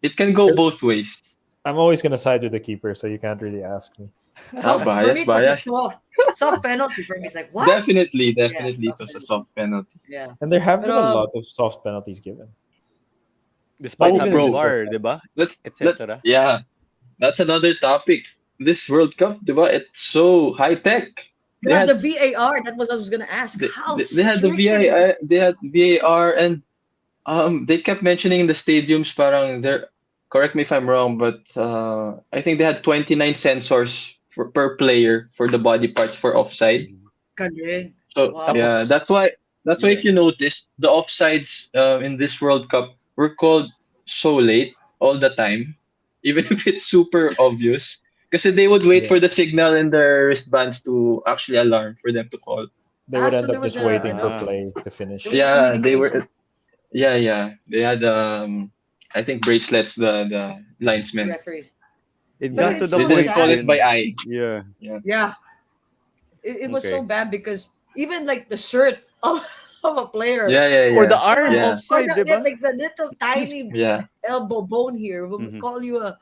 It can go penalty? both ways. I'm always gonna side with the keeper, so you can't really ask me. Soft for me. Bias, It was a bias. soft penalty for me. It's like what? Definitely, Yeah, definitely, it soft was a penalty. soft penalty. Yeah, And there have but been a lot of soft penalties given. Not Despite Oh, even in having this bro, World VAR, Cup. 'di ba? let's Etc. yeah, that's another topic. This World Cup, diba? It's so high tech. you They have the had VAR. That was I was gonna ask. How they had the strict it is. VAR, they had VAR, and they kept mentioning in the stadiums. Parang there. Correct me if I'm wrong, but I think they had 29 sensors per player for the body parts for offside. Mhm. Galing. So Wow. yeah, Tapos that's why if yeah. you notice the offsides in this World Cup were called so late all the time, even if it's super obvious, because they would wait Yeah. for the signal in their wristbands to actually alarm for them to call. They would So end there up was just a waiting for Ah. play to there finish. was a Yeah, they communication. were. Yeah, yeah, they had I think bracelets the linesmen. referees. It But got to it's the They so didn't point call sad. it by when eye. yeah, Yeah. Yeah, it was so okay. bad because even like the shirt of a player, Yeah, yeah, Or the yeah. arm Yeah. or offside, 'di ba? like the little tiny Yeah. elbow bone here will Mhm. call you a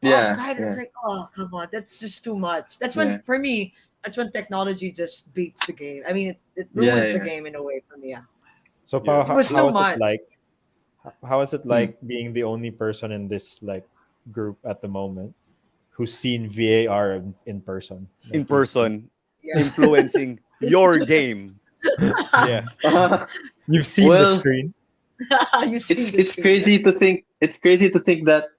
Yeah. offside. It's Yeah. like, oh come on, that's just too much. That's when Yeah. for me, that's when technology just beats the game. I mean, it Yeah, ruins the yeah. game in a way for me. Yeah, So, Yeah. Pao, it was how too is it much. like? How is it Hmm. like being the only person in this like group at the moment who's seen VAR in person? In Like person, Yeah, influencing your game. Yeah. you've seen the Well, screen. you seen the it's screen. crazy to think. It's crazy to think that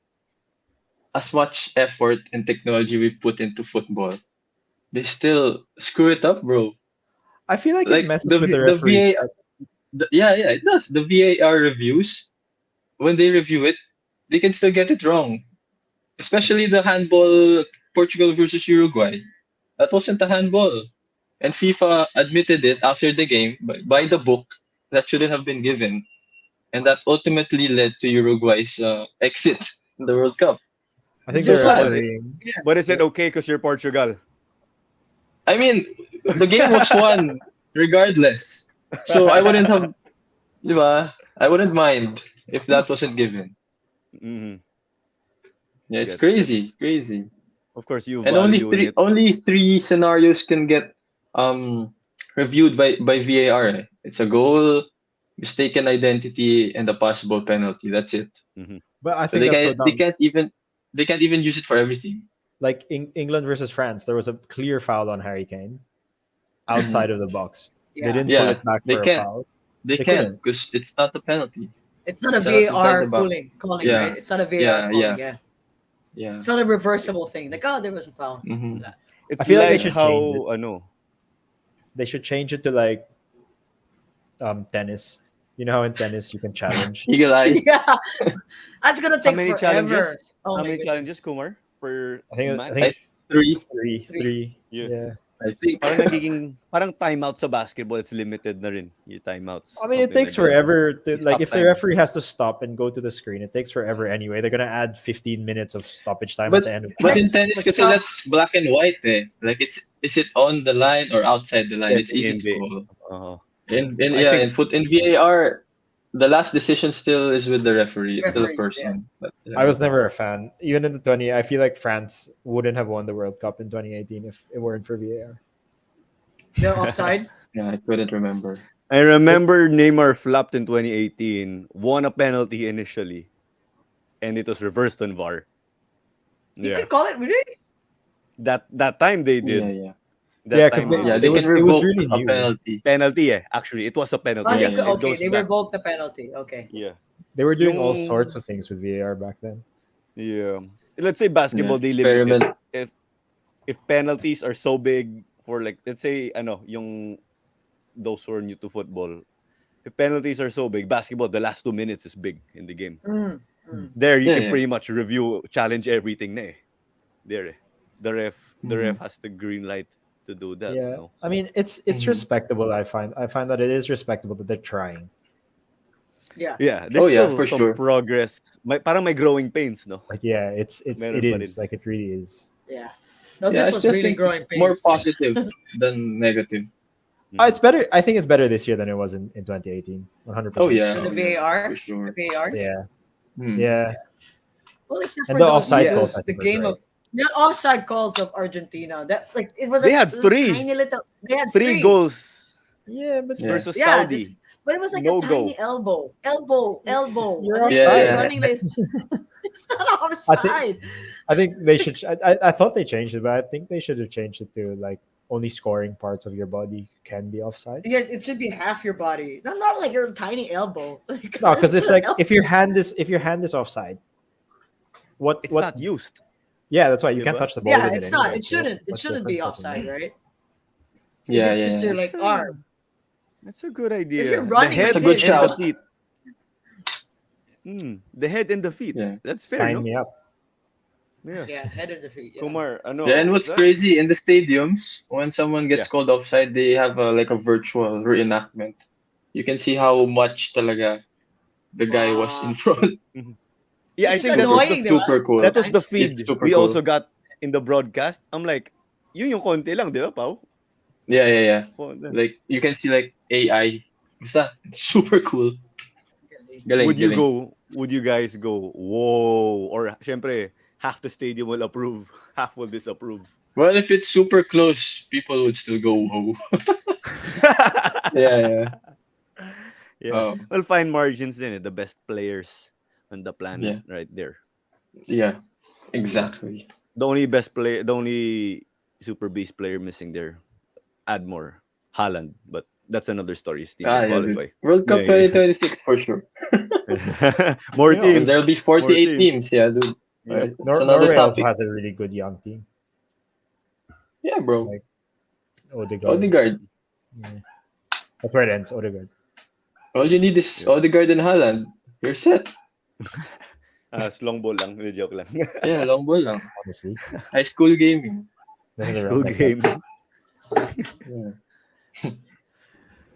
as much effort and technology we put into football, they still screw it up, bro. I feel like it Like messes with the the referees' VA, heads. yeah, yeah, it does. The VAR reviews, when they review it, they can still get it wrong. Especially the handball Portugal versus Uruguay. That wasn't a handball. And FIFA admitted it after the game by the book that shouldn't have been given. And that ultimately led to Uruguay's exit in the World Cup. I think This the So, one, refereeing. yeah, But is it okay because you're Portugal? I mean, the game was won regardless. So I wouldn't have, di ba? I wouldn't mind if that wasn't given. Mhm. Yeah, it's Gets. crazy, crazy. Of course, you And only valuing three it. only three scenarios can get um reviewed by VAR. Eh. It's a goal, mistaken identity, and a possible penalty. That's it. Mhm. But I So think that's so dumb. they can't even use it for everything. Like England versus France, there was a clear foul on Harry Kane outside Mhm. of the box. They yeah. didn't pull Yeah, it back they for a can't. foul. They They can't couldn't. because it's not a penalty. It's not a It's inside the VAR box. calling, right? Yeah, It's not a VAR yeah, calling. yeah, Yeah, yeah. it's not a reversible thing. Like, oh, there was a foul. Hmm. I It's feel like they like Yeah. should change it. how ano. They should change it to like tennis. You know how in tennis you can challenge. Eagle eye. Yeah, that's gonna How take many challenges? forever. Oh How my many challenges, goodness. Kumar, per I think I match? it's three. three, Three. three. Yeah. Yeah. I think. Parang timeout sa basketball, it's limited na rin. Yung timeouts, I mean, it something takes like that. forever to Yung like stop if the time. referee has to stop and go to the screen, it takes forever anyway. They're gonna add 15 minutes of stoppage time at But the end of the but game. in tennis, But kasi stop. that's black and white eh. Like it's is it on the line or outside the line? It's Hindi, easy to hindi. call. Oo. In I yeah, think in VAR, the last decision still is with the referee. It's still a Referees, yeah. person. But I yeah, was never a fan. Even in the 20, I feel like France wouldn't have won the World Cup in 2018 if it weren't for VAR. The offside. yeah, I couldn't remember. I It, remember Neymar flopped in 2018, won a penalty initially, and it was reversed on VAR. You Yeah. could call it really. That time they Yeah, did. yeah, yeah, That because time they yeah. did. They can it was revoke really a new. penalty. Penalty eh. Actually, it was a penalty. Oh, Yeah, they Yeah. could. yeah, It Okay, goes they back. revoked the penalty. Okay. Yeah. They were doing all sorts Yung of things with VAR back then. yeah. Let's say yeah. basketball they limit it. Experiment. If penalties are so big for like let's say ano, yung those who are new to football, if penalties are so big, basketball the last 2 minutes is big in the game. Mm, Hmm. mm. There you Yeah, can yeah. pretty much review, challenge everything na eh. There eh. The ref Hmm. has the green light to do that, Yeah, no? I mean it's Hmm. respectable. I find that it is respectable that they're trying. Yeah. Yeah, Oh there's yeah, still for some sure. progress. Parang may growing pains, no? Like yeah, it Meron pa rin. is like it really is. Yeah. No, Yeah, this I was still really think growing more pains. positive than negative. It's Mhm. better. I think it's better this year than it was in 2018. Oh 100%. yeah, With the oh yeah, VAR, for the sure. VAR. Yeah, Hmm. yeah, Well, except and for the those offside Yeah, calls I those the think were game great. of the offside calls of Argentina. That like it was they a had three. tiny little. They had Three three. goals Yeah, but Yeah, versus Yeah, this Saudi. but it was like a No tiny go. elbow, you're and then yeah, you're offside. yeah. running like it's not I think offside. I think they should. I thought they changed it, but I think they should have changed it to like only scoring parts of your body can be offside. Yeah, it should be half your body, not like your tiny elbow. Like, No, because if like elbow. if your hand is offside, what It's what? not used. Yeah, that's why you can't Diba? touch the ball Yeah, with it it's not. anyway. It So shouldn't. It what's the shouldn't be difference does it offside, make? right? If Yeah, it's yeah, just yeah. your That's like arm. a good If you're idea. The running That's head a like good this, and the shout. feet. The head and the feet. Yeah. That's fair, Sign no? me up. Yeah. yeah, head of the feet. Yeah. Kumar, Yeah, and ano, what's that? crazy in the stadiums, when someone Yeah. gets called offside, they have a like a virtual reenactment. You can see how much talaga the guy was in Wow. front. Mhm. Yeah, I Which is think It that was was the annoying, di ba? super cool. that was the Sometimes. It's feed super we also cool. got in the broadcast. I'm like, yun yung konti lang, di ba, Pao? Yeah, yeah, yeah. Konti. Like you can see like AI. Basta, super cool. Galing. Galing, Would you galing. go? Would you guys go? Whoa! Or syempre, half the stadium will approve, half will disapprove. Well, if it's super close, people would still go whoa. Yeah, yeah. Yeah. Oh, Well, fine margins then. The best players on the planet, yeah, right there. yeah. Yeah. Exactly. The only best player, the only super beast player missing there, add more, Haaland. But that's another story. Still Ah, didn't yeah, dude. qualify. World Cup Yeah, 2026 for sure. yeah. More You know, Because teams, there'll be more 48 teams. teams. Yeah, dude. Yep. It's another Norway also topic. has a really good young team, Yeah, bro. like Odegaard. Odegaard. Yeah. That's where it ends. Odegaard. All you need is Yeah. Odegaard and Haaland. You're set. Long ball lang. Joke lang. Yeah, long ball lang. Honestly, High school gaming. this High is school around like that. game. Yeah.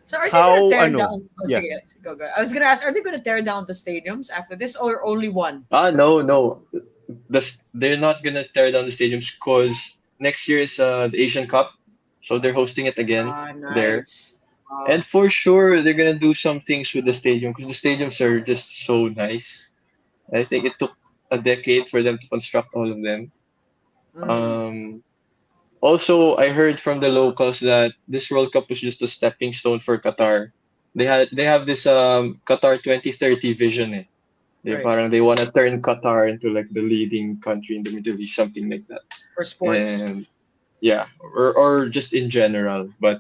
So are they gonna How tear ano? down? Oh, Yeah. sige, go, go. I was gonna ask, are they gonna tear down the stadiums after this, or only one? Ah, no, no. They're not gonna tear down the stadiums because next year is the Asian Cup, so they're hosting it again Ah, there. nice. Wow. And for sure, they're gonna do some things with the stadium because the stadiums are just so nice. I think it took a decade for them to construct all of them. Mm. Um, Also, I heard from the locals that this World Cup was just a stepping stone for Qatar. They have this Qatar 2030 vision. Eh. Right. They want to turn Qatar into like the leading country in the Middle East, something like that. For sports. And yeah, or just in general. But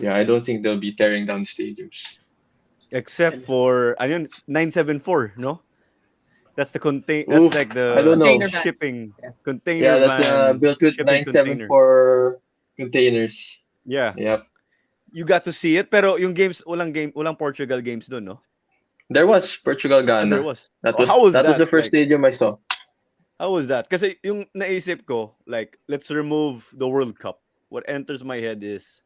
yeah, I don't think they'll be tearing down stadiums. Except for ano yun, 974, no? That's the contain. That's Oof, like I don't the know. Container van. shipping Yeah. container Yeah, that's van built with shipping container. 974 containers. Yeah, Yep. you got to see it. Pero yung games, walang Portugal games doon, no? There was Portugal Ah, there Ghana. was. Oh, That was the first Like, stadium I saw. how was that? Kasi yung naisip ko, like, let's remove the World Cup. What enters my head is,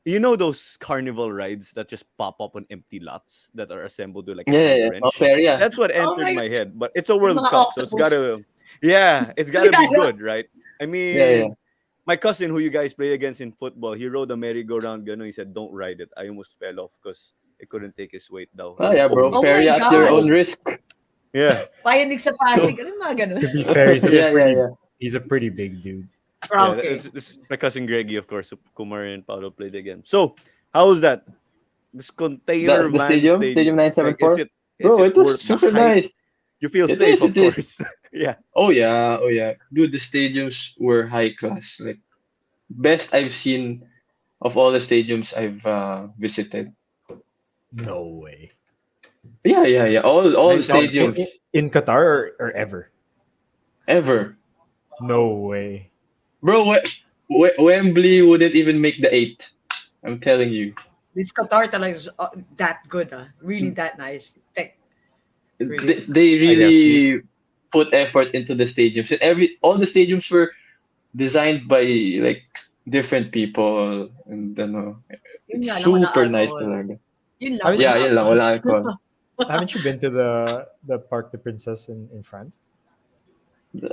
you know those carnival rides that just pop up on empty lots that are assembled with like a Yeah, yeah, hand yeah. Oh, wrench? fair, yeah. That's what Oh entered my my gosh. head. But it's a Yung World mga Cup, so it's octopus. gotta, yeah, it's gotta Yeah, be yeah. good, right? I Yeah, yeah. mean, my cousin who you guys play against in football, he rode a merry-go-round gano. He said, "Don't ride it." I almost fell off because it couldn't take his weight daw. Oh, yeah, bro. Oh Fair, my yeah, at your own gosh. risk. Yeah. Payanig sa So Pasig. Ano yung mga ganun? To be fair, Yeah, yeah, yeah. he's a pretty big dude. Ah, yeah, okay. this is my cousin Greggy, of course. Kumar and Paolo played again. So how was that? This container The van Stadium stadium. Like, is 974. it Bro, it was worth the super hype? nice. You feel It safe, is, of it is. course. Yeah. Oh yeah, oh yeah. Dude, the stadiums were high class. Like best I've seen of all the stadiums I've visited. No way. Yeah, yeah, yeah. All the No, 974. stadiums in Qatar or ever? ever. No way. Bro, Wembley wouldn't even make the eight. I'm telling you. This Qatar talaga is that good, ah. Really that nice. Really. They I guess really put effort into the stadiums. And all the stadiums were designed by like different people and Yun it's nga lang, wala super nice alcohol. talaga. Yun lang, Haven't Yeah, wala yun lang, alcohol. wala alcohol. Haven't you been to the Parc des Princes in France?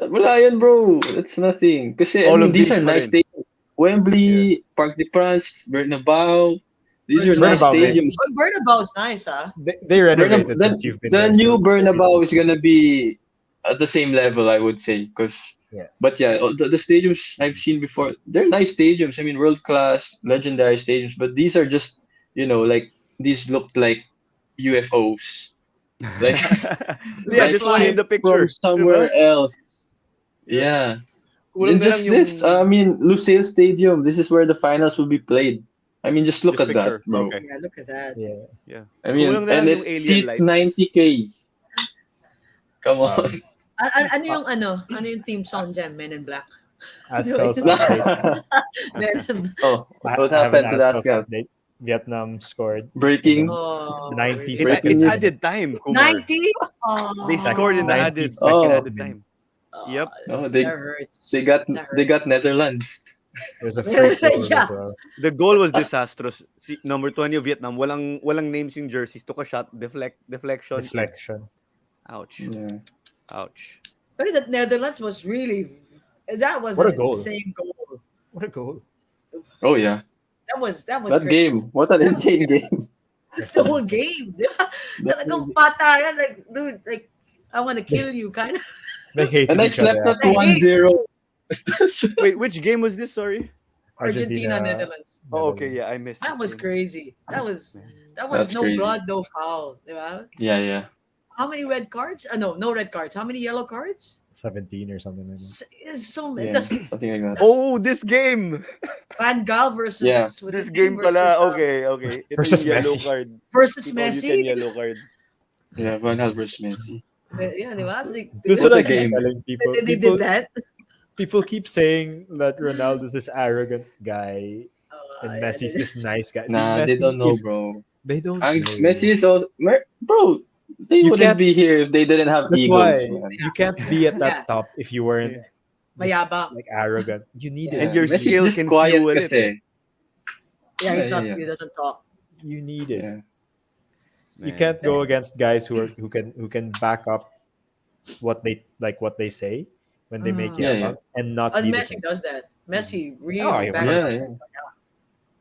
Wala yan, bro. That's nothing. Kasi, I All mean, of these these are pa nice rin. stadiums. Wembley, Parc des Princes, Bernabeu. These are nice Bernabeu, stadiums. Oh, Bernabeu's nice, ah. They renovated The, since you've been the there. new so Bernabeu it's is gonna be at the same level, I would say. Yeah. But yeah, the stadiums I've seen before, they're nice stadiums. I mean, world class, legendary stadiums. But these are just, like these look like UFOs, like Yeah, like just one in shipped the from picture. somewhere Diba? else. Yeah. Yeah. Kulang And na lang just yung this, I mean, Lusail Stadium. This is where the finals will be played. I mean, just look this at that, picture. bro. Okay. Yeah, look at that. yeah. Yeah. I mean, Kulang na and lang yung it alien seats lights. 90K. Come Wow. on. Ano yung ano yung theme song dyan? Men in Black. Ascal's update. Men in Black. Oh, what I have an happened to the Ascal's Ascals? update. Vietnam scored. Breaking. Oh, 90 really? Breaking It's news. added time, Kumar. 90? Oh, They scored in the 90 second Oh. added time. oh, Yep. No, that hurts. they got That hurts. Netherlands. There's a free goal Yeah. as well. The goal was disastrous. Si number 20 of Vietnam, walang names yung jerseys. Took a shot, deflection in. Deflection. Ouch. Yeah. Ouch. But the Netherlands was really, that was What an a goal. insane goal. What a goal. Oh yeah. That was That crazy. game. What an insane game. The whole game. Di ba? That Talagang whole game. patayan, like, dude, like, I want to kill you, kind of. They hated And I each other. slept at I hate 1-0. Wait, which game was this? Sorry. Argentina, Netherlands. Oh, okay. Netherlands. Yeah, I missed That this was game. crazy. That was Man. That's no crazy. blood, no foul. Di ba? Yeah, yeah. How many red cards? No red cards. How many yellow cards? 17 or something like that. So Yeah. that's Something like that. Oh, this game. Van Gaal versus Yeah. what's This his game name versus, pala. Okay. Ito Versus yung yellow Messi. card. versus All you Messi. can yellow card. Yeah, Van Gaal versus Messi. Yeah, di ba? Like, This is What what I a keep game. telling people. they did that. People keep saying that Ronaldo's this arrogant guy and Messi's this nice guy. Nah, they Messi don't know, is- bro. They don't And know. Messi is all, bro. They You wouldn't can't- be here if they didn't have That's egos, why man. you can't be at that Yeah. top if you weren't Yeah. this, Mayabang. like arrogant. You need Yeah. it. And your Messi's skill just can quiet fuel it. kasi. Yeah, he's Yeah, not. yeah. He doesn't talk. You need it. Yeah. You Man. can't go against guys who can back up what they say when they make Mm. it Yeah, up and not And be the Messi same. does that. Messi really Oh, yeah, backs Yeah, up. yeah.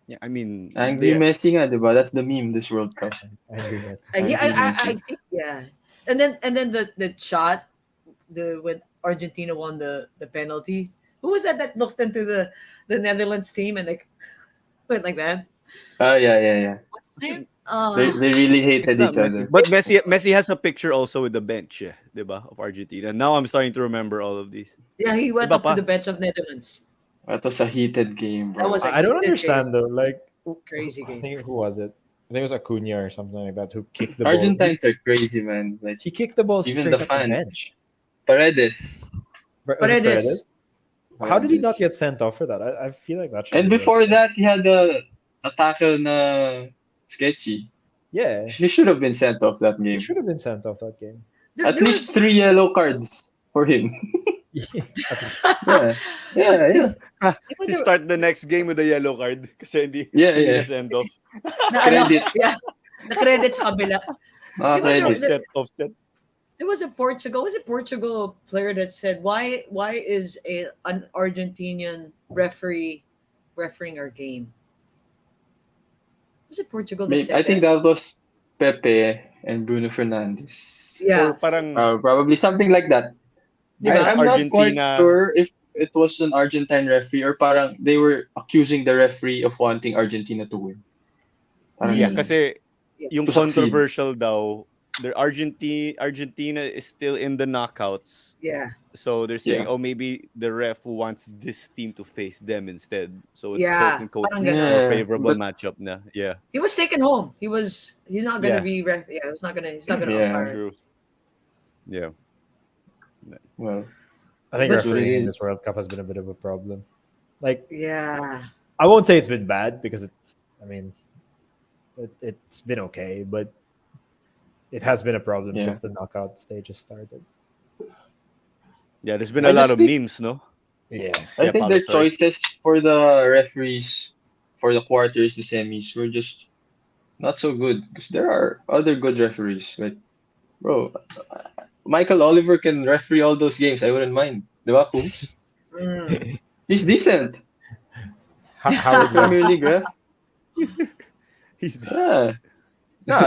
Yeah, I mean, Angry they- Messi nga, diba? That's the meme this World Cup. Angry Messi. Yeah, Angry I Messi. think yeah. And then the shot, when Argentina won the penalty. Who was that looked into the Netherlands team and like went like that? Oh, yeah. What's his name? They really it's hated not each Messi. other. But Messi has a picture also with the bench, yeah, diba, of Argentina. Now I'm starting to remember all of these. Yeah, he went Iba up to pa. the bench of Netherlands. That was a heated game, bro. That was a I don't heated understand though. Like Crazy I game. think who was it? I think it was Acuna or something like that who kicked the ball. Argentines are crazy, man. Like He kicked the ball Even straight the up the fans. bench. Paredes. Was it Paredes. How did he not Paredes. get sent off for that? I feel like that should And be before that, he had a tackle na sketchy. yeah, He should have been sent off that he game. should have been sent off that game. At least 3 yellow cards for him. At least. Yeah. He start the next game with a yellow card kasi hindi Yeah. na send off. Credit. Yeah. The credit sa kabila. Ah, Di ba credit. Offset. There was a Portugal. Was it Portugal player that said why is an Argentinian refereeing our game? Was it Portugal that said I think that was Pepe and Bruno Fernandes. Yeah. Or parang Probably something like that. Because I'm not quite Argentina- sure if it was an Argentine referee or parang they were accusing the referee of wanting Argentina to win. Parang yeah, ganun. kasi yung To succeed. controversial daw, the Argentina is still in the knockouts. Yeah. So they're saying, Yeah. oh, maybe the ref wants this team to face them instead. So it's Yeah, quote parang unquote ganun. more Yeah, favorable but- matchup na. Yeah, He was taken home. He's not gonna Yeah. be he's not gonna Yeah. umpire. true. Yeah. Well, I think That's what refereeing it in is. this World Cup has been a bit of a problem. Like Yeah. I won't say it's been bad because it's been okay, but it has been a problem Yeah. since the knockout stages started. Yeah, there's been I a lot just of think- memes, no? Yeah. I Yeah, think Paolo, the sorry. choices for the referees for the quarters, the semis, were just not so good because there are other good referees. Like, bro, Michael Oliver can referee all those games. I wouldn't mind. Diba, Coombs? Mm. He's decent. How would you? Premier League ref. He's Yeah. No,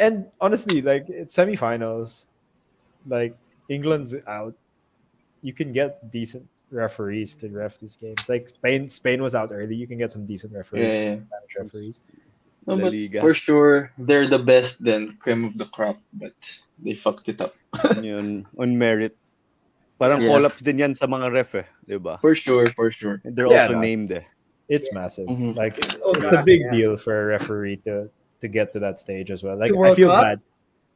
and honestly, like it's semifinals, like England's out. You can get decent referees to ref these games. Like Spain was out early. You can get some decent referees, Yeah. Spanish referees. No, La but Liga. for sure, they're the best then, cream of the crop. But they fucked it up. yun, on merit. Parang Yeah. call-ups din yan sa mga ref eh, di ba? For sure. And they're Yeah, also no, named eh. It's massive. Mhm. Like Oh, it's a God, big yeah. deal for a referee to get to that stage as well. Like To I World feel Cup? bad.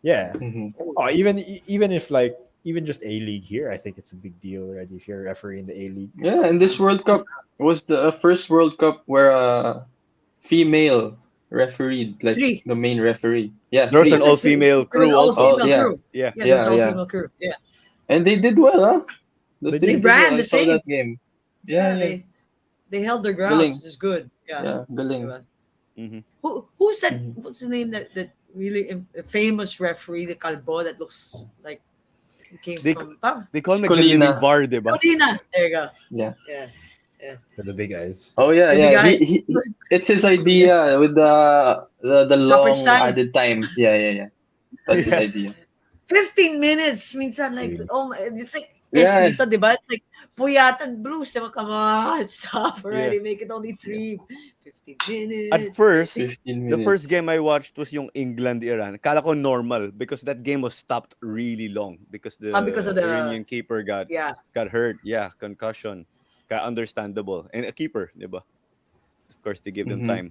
Yeah. Mhm. Oh, even if like even just A League here, I think it's a big deal already if you're a referee in the A League. Yeah, and this World Cup was the first World Cup where a female refereed, like Three. the main referee. Yeah, There was three. an all-female There was crew also. all-female Oh, yeah. crew. Yeah. Yeah, there was Yeah, all-female crew. Yeah. And they did well, huh? They team did. They ran well. I the saw same. that game. Yeah. They they held their ground, Galing. which is good. Yeah. Yeah, galing. Diba? Mhm. Who said Mhm. what's the name that really famous referee, the Calbo that looks like he came They from they call him like the Colina. living VAR, 'di ba? Solina. There you go. Yeah. Yeah. Yeah. with the big eyes. Oh yeah, The big yeah. guys. It's his idea with the Stoppage long time. added time. Yeah, yeah, yeah. That's his Yeah. idea. 15 minutes. Minsan, like, Really. oh my, it's like, Yeah. dito, di ba? It's like, Puyatan Blues. Diba? Come on, stop Yeah. already. Make it only Yeah. 15 At minutes. first, 15 the first minutes. game I watched was yung England-Iran. Kala ko normal because that game was stopped really long because Because of the the, Iranian keeper yeah. got hurt. Yeah, concussion. Understandable. And a keeper, 'di ba? Of course, they give them Mm-hmm. time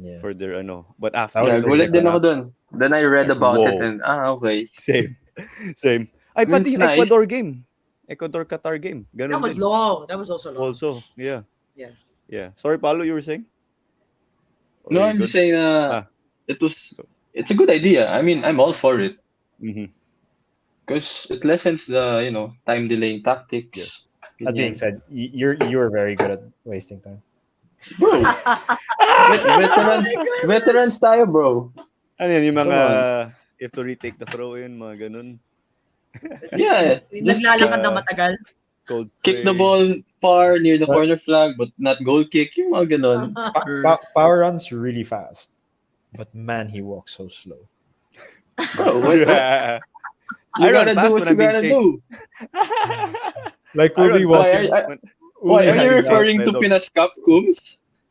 Yeah, for their ano. But that after was Yeah, the pretty gulat din second fast. ako half, dun. Then I read Yeah, about it whoa. and okay. Same. Same. Ay, I mean, pati it's yung Ecuador nice. game. Ecuador-Qatar game. That Ganun was din. long. That was also long. Also, yeah. Yeah. Yeah. Sorry, Paolo, you were saying? Or No, are you I'm just good? saying Ah. it was it's a good idea. I mean, I'm all for it Mm-hmm. because it lessens the, time delaying Yeah. tactics. that being Ganyan. said, you're very good at wasting time. Bro, veterans tayo, bro. Ano yan, yung Come mga on. you have to retake the throw in, mga ganun. Yeah, just Naglalakad ng matagal. Cold kick the spray. ball far near the But corner flag but not goal kick. Yung mga ganon. Or, Power runs really fast, but man, he walks so slow. bro, what? Yeah. You I run gotta do fast what when you I'm being gotta chased. do. Like I we'll run be fast Why walking, are, when, we'll why be are you I'm being heading out. chased referring by a to dog. Pinas Cup, Coombs?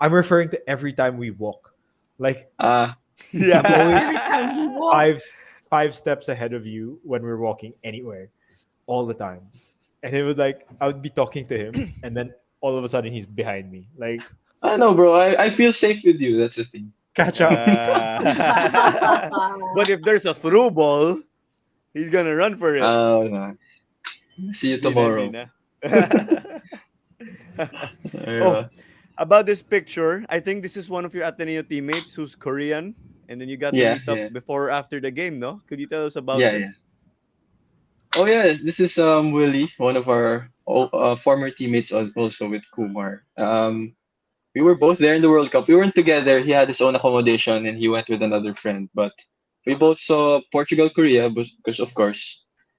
I'm referring to every time we walk. Like Ah, I'm always Every time you walk. five steps ahead of you when we're walking anywhere, all the time. And it was like I would be talking to him, and then all of a sudden he's behind me. Like I know, bro. I feel safe with you. That's the thing. catch up. But if there's a through ball, he's gonna run for it. Nah. See you Hindi na, hindi tomorrow. na. Oh, Yeah. about this picture, I think this is one of your Ateneo teammates who's Korean, and then you got to Yeah, meet up yeah, before or after the game, no? Could you tell us about yeah, yeah. this? Oh yeah, this is Willie, one of our former teammates also with Kumar. We were both there in the World Cup. We weren't together. He had his own accommodation and he went with another friend. But we both saw Portugal, Korea, because of course,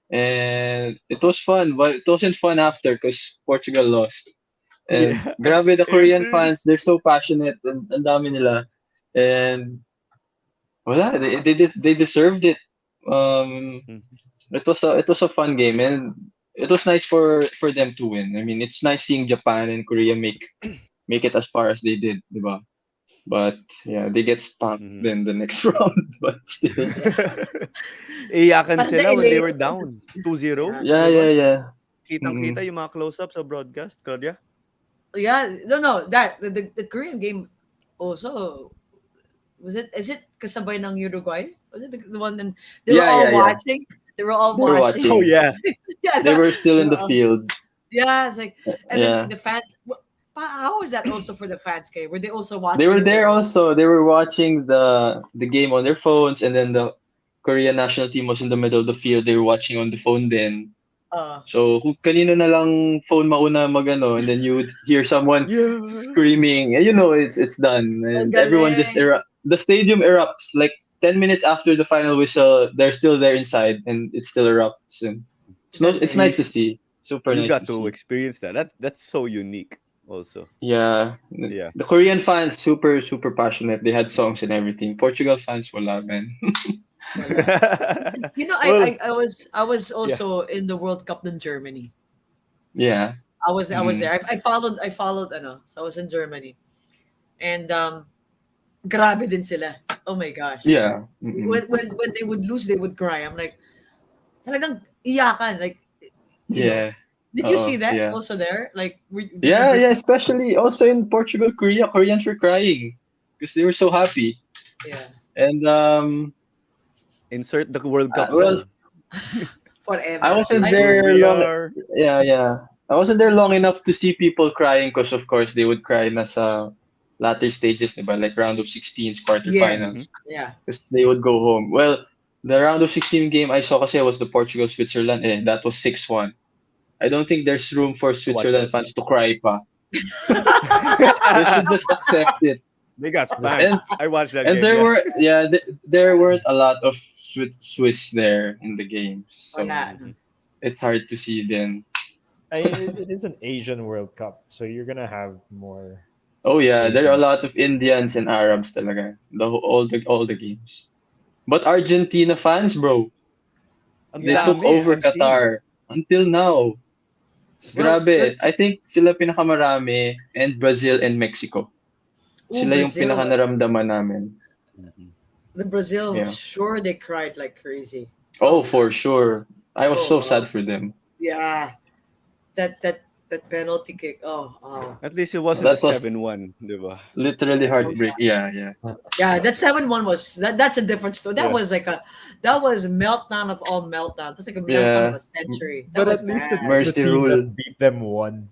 and it was fun. But it wasn't fun after because Portugal lost. And Yeah. grabe the Korean AFC. fans, they're so passionate and ang dami nila. And wala, they deserved it. Um, Mhm. it was a fun game and it was nice for them to win. I mean, it's nice seeing Japan and Korea make it as far as they did, diba? But yeah, they get spanked Mhm. then the next round. But still, Iyakan But the sila when they elite. were down 2-0, Yeah. yeah, di ba? yeah, yeah. Kitang-kita Mm-mm. yung mga close-up sa broadcast, Claudia. Yeah. No. That the Korean game also was it? Is it kasabay ng Uruguay? Was it the one? And they were Yeah, all yeah, yeah. watching. They were all They were watching. Oh, watching. yeah. Yeah. They were still They in were the all, field. yeah. It's like, and then Yeah, the fans. How was that also for the fans? Okay, were they also they watching were it or there no? also. They were watching the game on their phones, and then the Korean national team was in the middle of the field. They were watching on the phone then. Uh, So kung kanino na lang phone mauna magano, and then you would hear someone Yeah. screaming, and it's done, Ang and everyone just galing. the stadium erupts like 10 minutes after the final whistle. They're still there inside, and it still erupts, and it's nice to Galing. see, super You nice to got to see. experience that. That's so unique also. Yeah, Yeah. the Korean fans super super passionate. They had songs and everything. Portugal fans wala man. Wala. You know, Well, I was yeah. also in the World Cup in Germany. Yeah. I was there. Mm. I followed ano. So I was in Germany. And grabe din sila. Oh my gosh. Yeah. Mm-mm. When they would lose, they would cry. I'm like, talagang iyakan. Like, you know. Yeah. Did you see that Yeah. also there? Like, did you Yeah, bring? yeah, especially also in Portugal, Korea, Koreans were crying because they were so happy. Yeah. And Insert the World Cup well, song. I Forever. wasn't Look I who there we long. are. Yeah, yeah. I wasn't there long enough to see people crying because of course they would cry nasa latter stages, diba? Like round of 16s, Yes. Mhm. quarterfinals, Yeah. because they would go home. Well, the round of 16 game I saw kasi was the Portugal Switzerland. That was 6-1. I don't think there's room for I watched Switzerland that. fans to cry pa. They should just accept it. They got spanked. And I watched that and game. there Yeah. were there weren't a lot of Swiss there in the games, Oh so yeah. Mhm. it's hard to see then. It is an Asian World Cup, so you're gonna have more Oh yeah, there are a Asian. lot of Indians and Arabs talaga. All the games. But Argentina fans, bro, Ang they Yeah. took dami. over I'm seeing. Qatar until now. Well, Grabe. I think sila pinakamarami and Brazil and Mexico. Sila yung Brazil. pinakanaramdaman namin. Mhm. The Brazil, Yeah. sure they cried like crazy. Oh, Oh for god. sure. I was Oh so wow. sad for them. Yeah. That penalty kick. Oh, oh. At least it wasn't a That was 7-1, di ba? literally That was heartbreak. Yeah, yeah. yeah. That 7-1 was that's a different story. That Yeah. was like that was meltdown of all meltdowns. It's like a meltdown of Yeah. a century. That But was at least bad. the Mercy team rule. that beat them won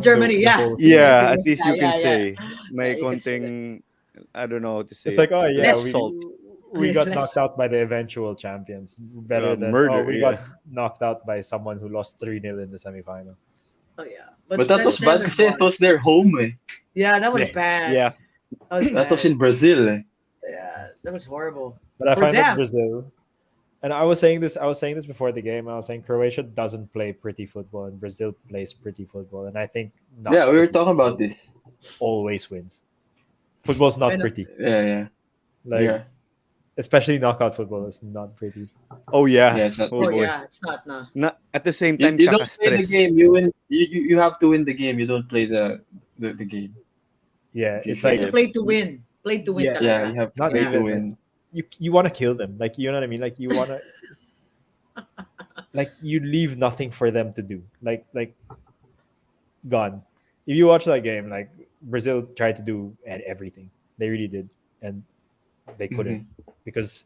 Germany, the yeah. whole thing. Yeah, Yeah, it at was- least yeah, you can yeah, yeah. say Yeah, may you can say that. konting, I don't know how to say It's like, oh it. yeah, Less Less- salt. we got Less- knocked out by the eventual champions. Better than Murder, we yeah. got knocked out by someone who lost 3-0 in the semifinal. Oh yeah, But that that was bad kasi it 7-1. was their home eh. Yeah, that was Yeah. bad. Yeah. That was That was bad. in Brazil eh. Yeah, that was horrible. But I For find that them. Brazil, and I was saying this before the game. I was saying Croatia doesn't play pretty football, and Brazil plays pretty football. And I think not Yeah, we were pretty talking about football this. always wins. Football's I not know. pretty. Yeah, yeah. Like Yeah. especially knockout football is not pretty. Oh yeah. Yeah, it's not Oh Oh pretty. boy. yeah, it's not nah. Na, at the same You, time, you don't play the kaka-stress. game, you win you have to win the game, you don't play the game. Yeah, If you it's You like have to play to win. Play to win Yeah. Yeah, talaga. you have to Not play Yeah. to even, win. you want to kill them. Like you know what I mean. Like you want to like you leave nothing for them to do. Like gone. If you watch that game, like Brazil tried to do everything. They really did, and they couldn't because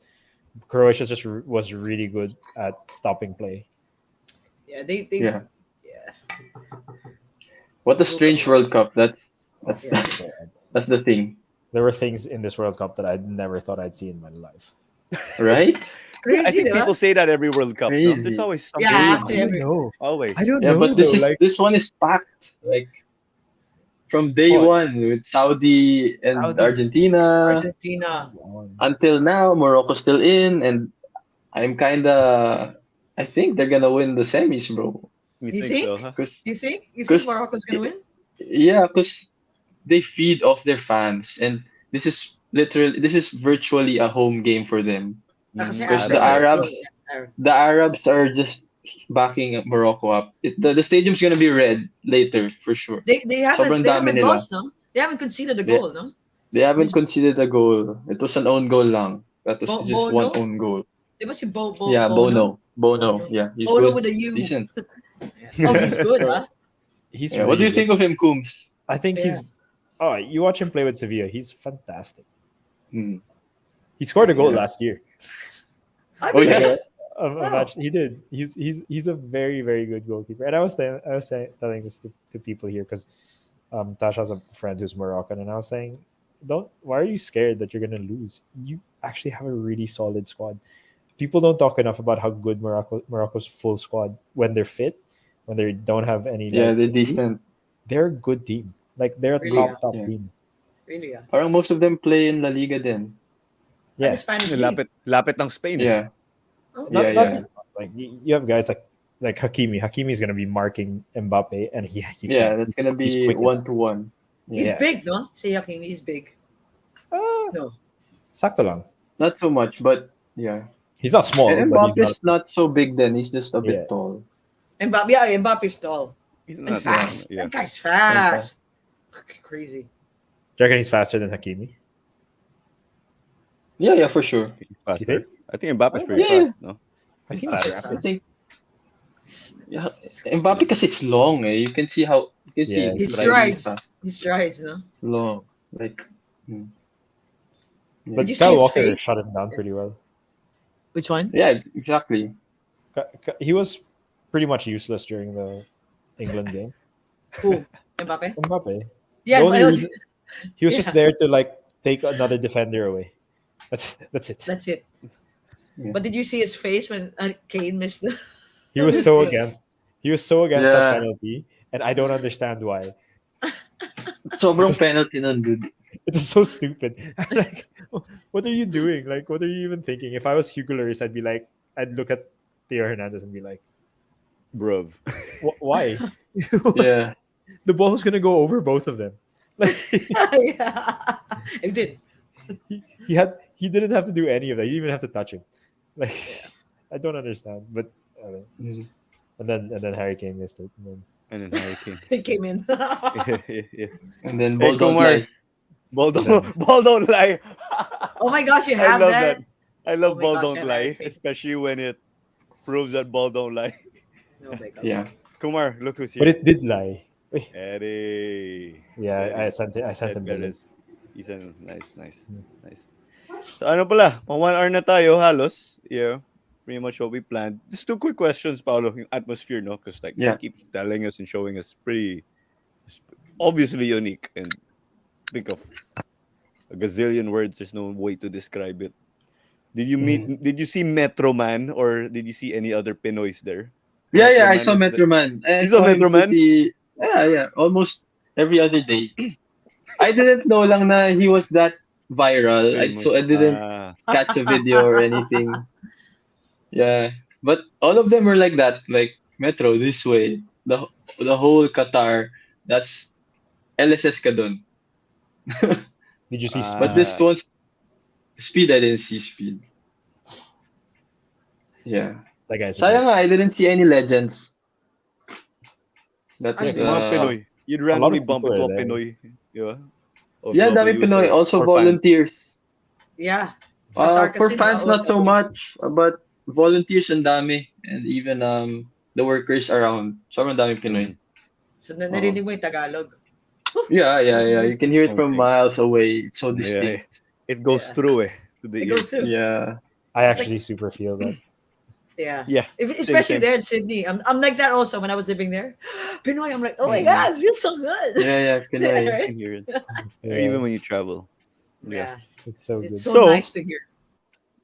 Croatia just was really good at stopping play. Yeah, they Yeah. yeah. What a strange World Cup. That's Yeah. that's the thing. There were things in this World Cup that I never thought I'd see in my life. Right? I Crazy, think diba? people say that every World Cup. No? Crazy. There's always something. Yeah, I actually, don't every- know. Always. I don't Yeah, know. but this though. is Like, this one is packed. Like from day Oh. one with Saudi and Saudi. Argentina Argentina. until now, Morocco's still in, and I'm kinda. I think they're gonna win the semis, bro. You You think think? so, huh? Cause You think Cause- Morocco's gonna win? yeah, cause they feed off their fans, and this is virtually a home game for them. Kasi Because Mm, the Arabic. Arabs, the Arabs are just backing Morocco up. The stadium's gonna be red later for sure. They Sobrang haven't dami nila. lost, no? They haven't conceded a They- goal, no? They haven't conceded a goal. It was an own goal lang. That was just one Bono? own goal. They must be Yeah, Bono. Bono. Yeah, he's Bono good. with a U. Decent. Oh, he's good, huh? he's Yeah. What do you really think of him, Coombs? good. I think he's. Oh, you watch him play with Sevilla. He's fantastic. Hmm. He scored a goal Yeah. last year. I Oh, mean, yeah? A match. He did. He's a very very good goalkeeper. And I was telling this to people here because Tasha's a friend who's Moroccan, and I was saying, why are you scared that you're gonna lose? You actually have a really solid squad. People don't talk enough about how good Morocco's full squad when they're fit, when they don't have any. Yeah, like, they're injuries, decent. They're a good team. Like they're a Really? top Yeah. team. really, yeah. Parang most of them play in La Liga then. Yeah. Yeah. The Spanish league. Lapit ng Spain. eh. Yeah. Oh, Not, Yeah, not yeah. even- like you have guys like Hakimi. Hakimi's gonna be marking Mbappe, and Yeah, can't- that's gonna he's be quick. 1-1. He's Yeah. big, no? Say Hakimi, he's big. No. Sakto lang. Not so much, but yeah. He's not small, And but he's Mbappe's not so big then. He's just a Yeah. bit tall. Mbappe's tall. He's And not fast. Yeah. That guy's fast. Crazy. Do you reckon he's faster than Hakimi? Yeah, for sure. He's faster. think? I think Mbappe's pretty Yeah. fast, no? He's Hakimi's faster. faster. I think. Yeah, Mbappe kasi is long. You can see how. You can see Yeah. He his strides. fast. He strides, no? Long. Like. But Did you see Kyle his Walker face? shut him down pretty well. Which one? Yeah, exactly. He was pretty much useless during the England game. Who? Mbappe? Mbappe. Yeah, The only but it was- reason- He was just Yeah. there to like take another defender away. That's it. that's it. Yeah. But did you see his face when Kane missed the? He was so against. He was so against that Yeah. penalty, and I don't understand why. It Sobrang was penalty nun, dude. it was so stupid. I'm like, what are you doing? Like, what are you even thinking? If I was Hugo Lloris, I'd be like, I'd look at Theo Hernandez and be like, Bruv. Why? Yeah. The ball was gonna go over both of them. Like Yeah. It did. he didn't have to do any of that. He didn't even have to touch him. Like Yeah. I don't understand. But Mhm. and then Harry Kane missed it. And then, And then Hurricane. It came in. Yeah. And then Hey, ball don't Kumar. lie. Ball and don't, then ball don't lie. Oh my gosh, you I have love that. that? I Oh love my ball gosh, don't I have lie, it. especially when it proves that ball don't lie. Oh my god. Yeah. Kumar, look who's but here. it did lie. Wait, Eddie. It's yeah, I Eddie. sent Ed him the link. Perez. Nice. So ano pala, pang 1 hour na tayo halos. Yeah, pretty much what we planned. Just two quick questions, Paolo. Yung atmosphere, no? Because like he Yeah. keeps telling us and showing us pretty, it's obviously unique. And think of a gazillion words. There's no way to describe it. Mhm. Did you see Metro Man or did you see any other Pinoys there? Yeah, Metro I Man saw was the. Metro Man. I You saw saw him Metro Man? pretty, yeah, almost every other day. I didn't know lang na he was that viral. Famous. So I didn't catch a video or anything. Yeah. But all of them were like that, like Metro this way. The whole Qatar, that's LSS ka dun. Did you see But Speed? this Ah, one's speed, I didn't see speed. Yeah. That guy's a Sayang goat. nga, I didn't see any legends. I That's yung mga did. Pinoy. You'd A lot randomly of bump people into are a there. Pinoy, di ba? Of yeah, dami W's Pinoy. Also or fans. volunteers. Yeah. Qatar For kasi fans, not so OFW. much, but volunteers and dami, and even the workers around. Sobrang dami Pinoy. Mhm. So Oo. narinig mo yung Tagalog. Yeah. You can hear it from Okay. miles away. It's so Yeah, distinct. it goes Yeah. through to the It goes ears. through. Yeah. I It's like actually super feel that. yeah. Yeah, Especially same. there in Sydney. I'm like that also when I was living there. Pinoy, I'm like, oh my Mm-mm. god, it feels so good. Yeah, Pinoy. You Right? can hear it. Or Yeah, even when you travel. Yeah. Yeah. it's so It's good. so So, nice to hear.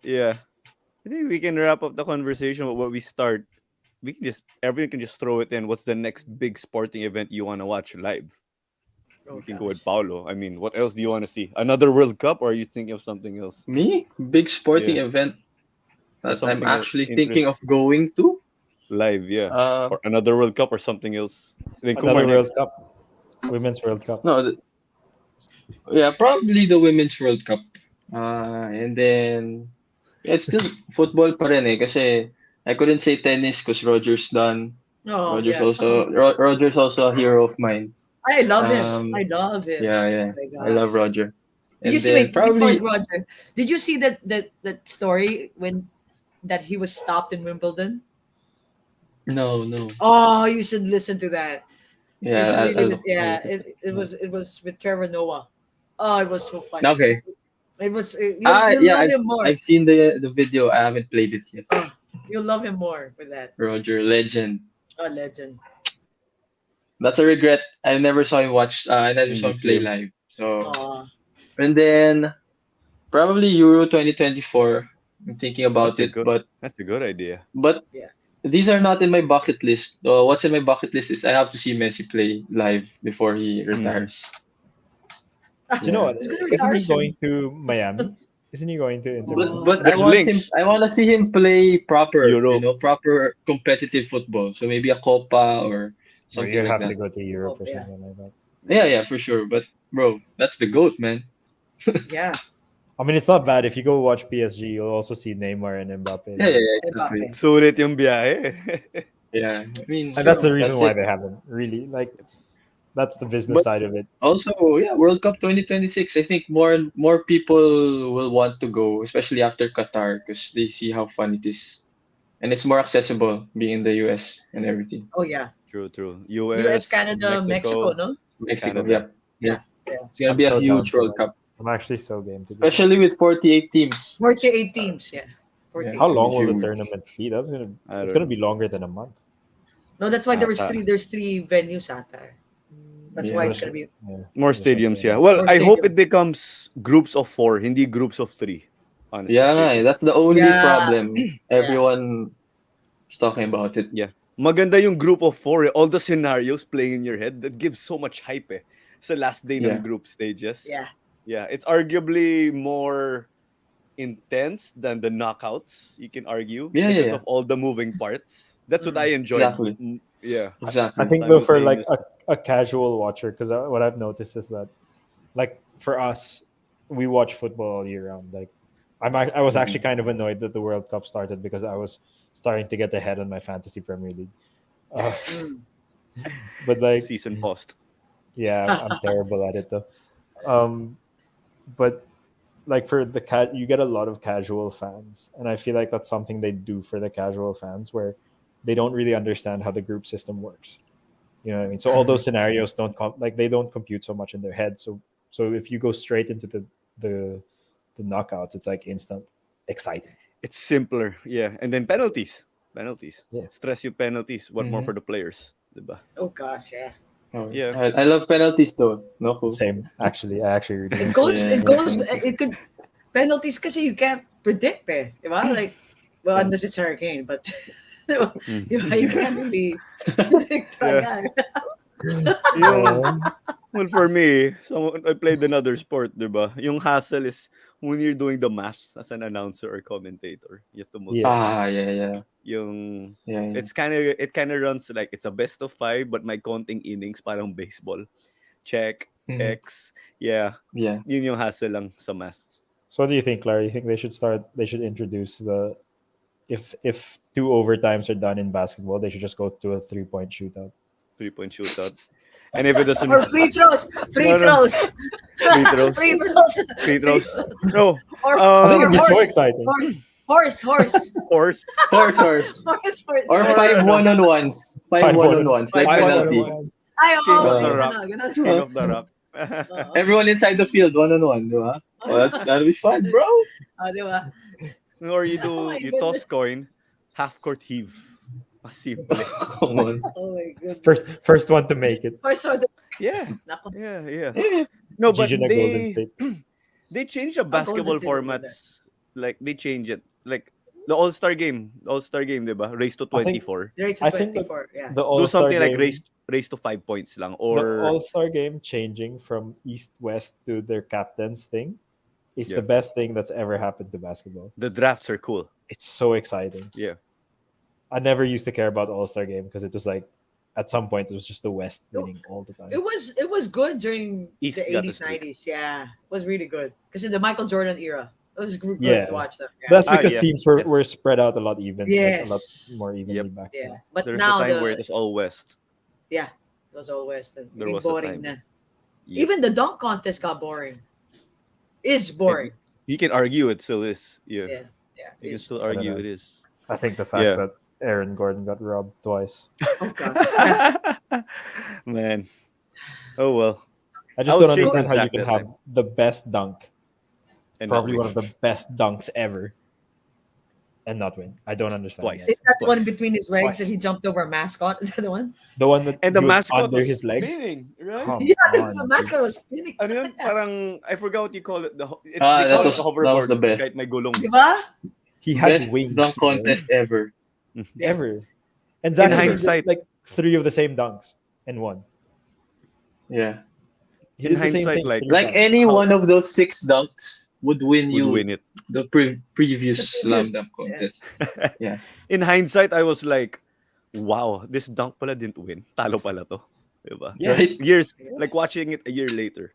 yeah. I think we can wrap up the conversation with what we start. We can just everyone can just throw it in. What's the next big sporting event you want to watch live? Oh We can go with gosh. Paulo. I mean, what else do you want to see? Another World Cup, or are you thinking of something else? Me? Big sporting Yeah, event or that I'm something else actually thinking of interests going to. live. Yeah, Uh, or another World Cup or something else. Then Kumar Another World next. Cup, Women's World Cup. no, yeah, probably the Women's World Cup. And then yeah, it's still football pa rin eh, kasi I couldn't say tennis because Roger's done. Oh yeah. Roger's also a hero of mine. I love him. I Um, love him. yeah, Oh my I love gosh. Roger. Did you And see? then Wait, before probably Roger, did you see that story when that he was stopped in Wimbledon? no, Oh, you should listen to that. You yeah, should really listen. I'll Yeah, look at it. it was with Trevor Noah. Oh, it was so funny. Okay. It was you'll Yeah, love him more. I've seen the video. I haven't played it yet. Oh, you'll love him more with that. Roger, legend. Oh, legend. That's a regret. I never saw Maybe him play same. live. So Oh, and then probably Euro 2024. I'm thinking about it, That's a good idea. but yeah. these are not in my bucket list. What's in my bucket list is I have to see Messi play live before he Mhm. retires. Do you know Yeah. what? He's gonna Isn't retire he soon. going to Miami? Isn't he going to Inter But Miami? Oh, but I There's want him. links. I want to see him play proper. Euro. Proper competitive football. So maybe a Copa or Or something you like have to that. go to Europe hope, or yeah, something like that. Yeah, for sure. But bro, that's the goat, man. yeah. I mean, it's not bad if you go watch PSG. You'll also see Neymar and Mbappe Yeah, live, exactly. Mbappe. Sulit yung biyahe. Yeah, I mean, and that's the that's reason why it. they haven't really like. That's the business But side of it. also, yeah, World Cup 2026. I think more people will want to go, especially after Qatar, because they see how fun it is, and it's more accessible being in the US and everything. Oh yeah. True. U.S., US, Canada, Mexico. Mexico, No. Mexico, Canada. yep, Yeah. yep. Yeah. It's gonna I'm be a so down huge for World that. Cup, I'm actually so game to do that. especially with 48 teams. 48 teams. Yeah. Yeah, 48 How it's gonna long be teams. will the huge. tournament be? That's gonna. I It's don't gonna know. be longer than a month. No, that's why Ata. there's three venues out there. That's There's why no Yeah. it's gonna shit. be Yeah, More there's no stadiums, yeah. tournament. Well, more I hope stadiums. it becomes groups of 4, hindi groups of 3, honestly Yeah, nga eh, speaking. that's the only Yeah. problem. Yeah. Everyone is talking about it. Yeah. Maganda yung group of 4, eh. All the scenarios playing in your head, that gives so much hype. Sa last day ng Yeah. group stages. Yeah. Yeah, it's arguably more intense than the knockouts, you can argue, Yeah, yeah, because yeah. of all the moving parts. That's what I Mm. enjoyed. Exactly. Yeah, I Exactly. think though for like simultaneously. a casual watcher, because what I've noticed is that like for us, we watch football all year round. Like I was Mhm. actually kind of annoyed that the World Cup started because I was starting to get ahead on my fantasy Premier League. Uh, Mm. but like Season post. yeah, I'm terrible at it though. Um, but like for the cat, you get a lot of casual fans, and I feel like that's something they do for the casual fans where they don't really understand how the group system works. You know what I mean? So all Mhm. those scenarios like they don't compute so much in their head. So if you go straight into the the knockouts, it's like instant exciting. It's simpler. Yeah, and then penalties. Penalties. Yeah. Stress you penalties. What more Mhm. for the players? Diba? Oh gosh, yeah. Oh, Yeah. I love penalties though. No cool. Same. Actually, I actually really It enjoy goes. Yeah, I It it. love goes. penalties. It could penalties kasi you can't predict diba? Like, well, Yeah. unless it's hurricane, but Mm. you can't really predict Yeah. talaga. Yung Um, Well, for me, so I played another sport, diba? Yung hassle is when you're doing the math as an announcer or commentator, you have to yeah. multitask. Ah, yeah, yeah, Yung yeah, yeah. it kind of runs like it's a best of five, but my counting innings parang baseball. Check, Mhm. X, yeah. Yeah. Yun yung hassle lang sa math. So what do you think, Larry? You think they should introduce the if two overtimes are done in basketball, they should just go to a 3-point shootout. 3-point shootout. And if it doesn't, Or free throws. Free no, no, throws. free throws, Free throws. free throws. No, I think Or it'd be so horse. exciting. Horse. horse Horse, horse. Horse. Or or five ano, one-on-ones. Five Five one one-on-ones, like five five one one on on penalty. one. one. Ay, King oo, of the Uh, rock, ganun. king of the rock. Oo. everyone inside the field, one-on-one, di ba? Oh, that'll be fun, bro. Di ba? Or Oh my you goodness. toss coin, half court heave. Simple. Come on. Oh my goodness. First one to make it. Horse or the... Yeah, Nako. yeah. Yeah. No, but Gigi na Golden State. they change the Oh, Golden basketball State will win that. formats. Like they change it. Like the All Star game, diba? Race to I think 24. Race I to think that 24. Yeah. the Do All Star something like game race to 5 points lang, the or All Star game changing from East West to their captains thing is yeah. the best thing that's ever happened to basketball. The drafts are cool. It's so exciting. Yeah. I never used to care about the All Star game because it was like at some point it was just the West winning all the time. It was good during East the got the 80s, streak. 90s. Yeah. It was really good. Because in the Michael Jordan era, it was good Yeah. to watch them. Yeah. That's Ah, because yeah, teams yeah. were spread out a lot like a lot Yes. more evenly back Yeah. then. But There's now a time where it was all West. yeah, it was all West. And There hindi was a boring time. na. Yep. Even the dunk contest got boring. Is boring. You can argue it still is. Yeah. Yeah. Yeah. You can Is still I don't argue know. it is. I think the fact Yeah. that Aaron Gordon got robbed twice. oh gosh. Man. Oh well. I I just was don't chasing understand how you Zach can that have time. the best dunk, And not probably win. one of the best dunks ever, and not win. I don't understand. Twice. that. Is that the one Twice. between his legs Twice. and he jumped over a mascot? Is that the one? The one that And the he was mascot under was his legs. spinning, right? Come Yeah, on, the dude. mascot was spinning. Ano yun? Parang, I forgot what you call it. They Ah, call that it was the that was hoverboard. the best. Kahit may gulong. Diba? He had Best wings. dunk bro. contest ever. Ever. And Zach In did, hindsight- like 3 of the same dunks and won. Yeah. He In did the same hindsight, thing like- 3 Like times. any How- one of those 6 dunks would win Would you win it. the previous The slam previous- dunk contest. Yeah. In hindsight, I was like, wow, this dunk pala didn't win. Talo pala to. Diba? Yeah. Right? Years, like watching it a year later.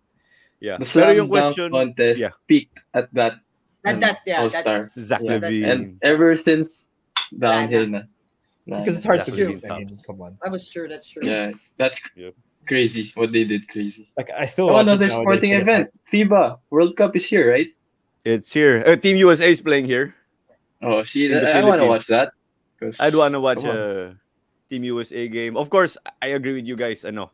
Yeah. The Pero slam yung dunk question, contest yeah. peaked at that That All Star. Zach Yeah. Levine. And ever since downhill na. Because it's hard to Exactly. beat. I mean, come on. that was true. That's true. Yeah, that's Yep. crazy what they did. Crazy. Like I still Oh, watch it another nowadays sporting for the event. fact- FIBA World Cup is here, right? It's here. Team USA is playing here. Oh, see, In the I want to Philippines. watch that. 'Cause- I'd want to watch come on. a Team USA game. Of course, I agree with you guys. Ano,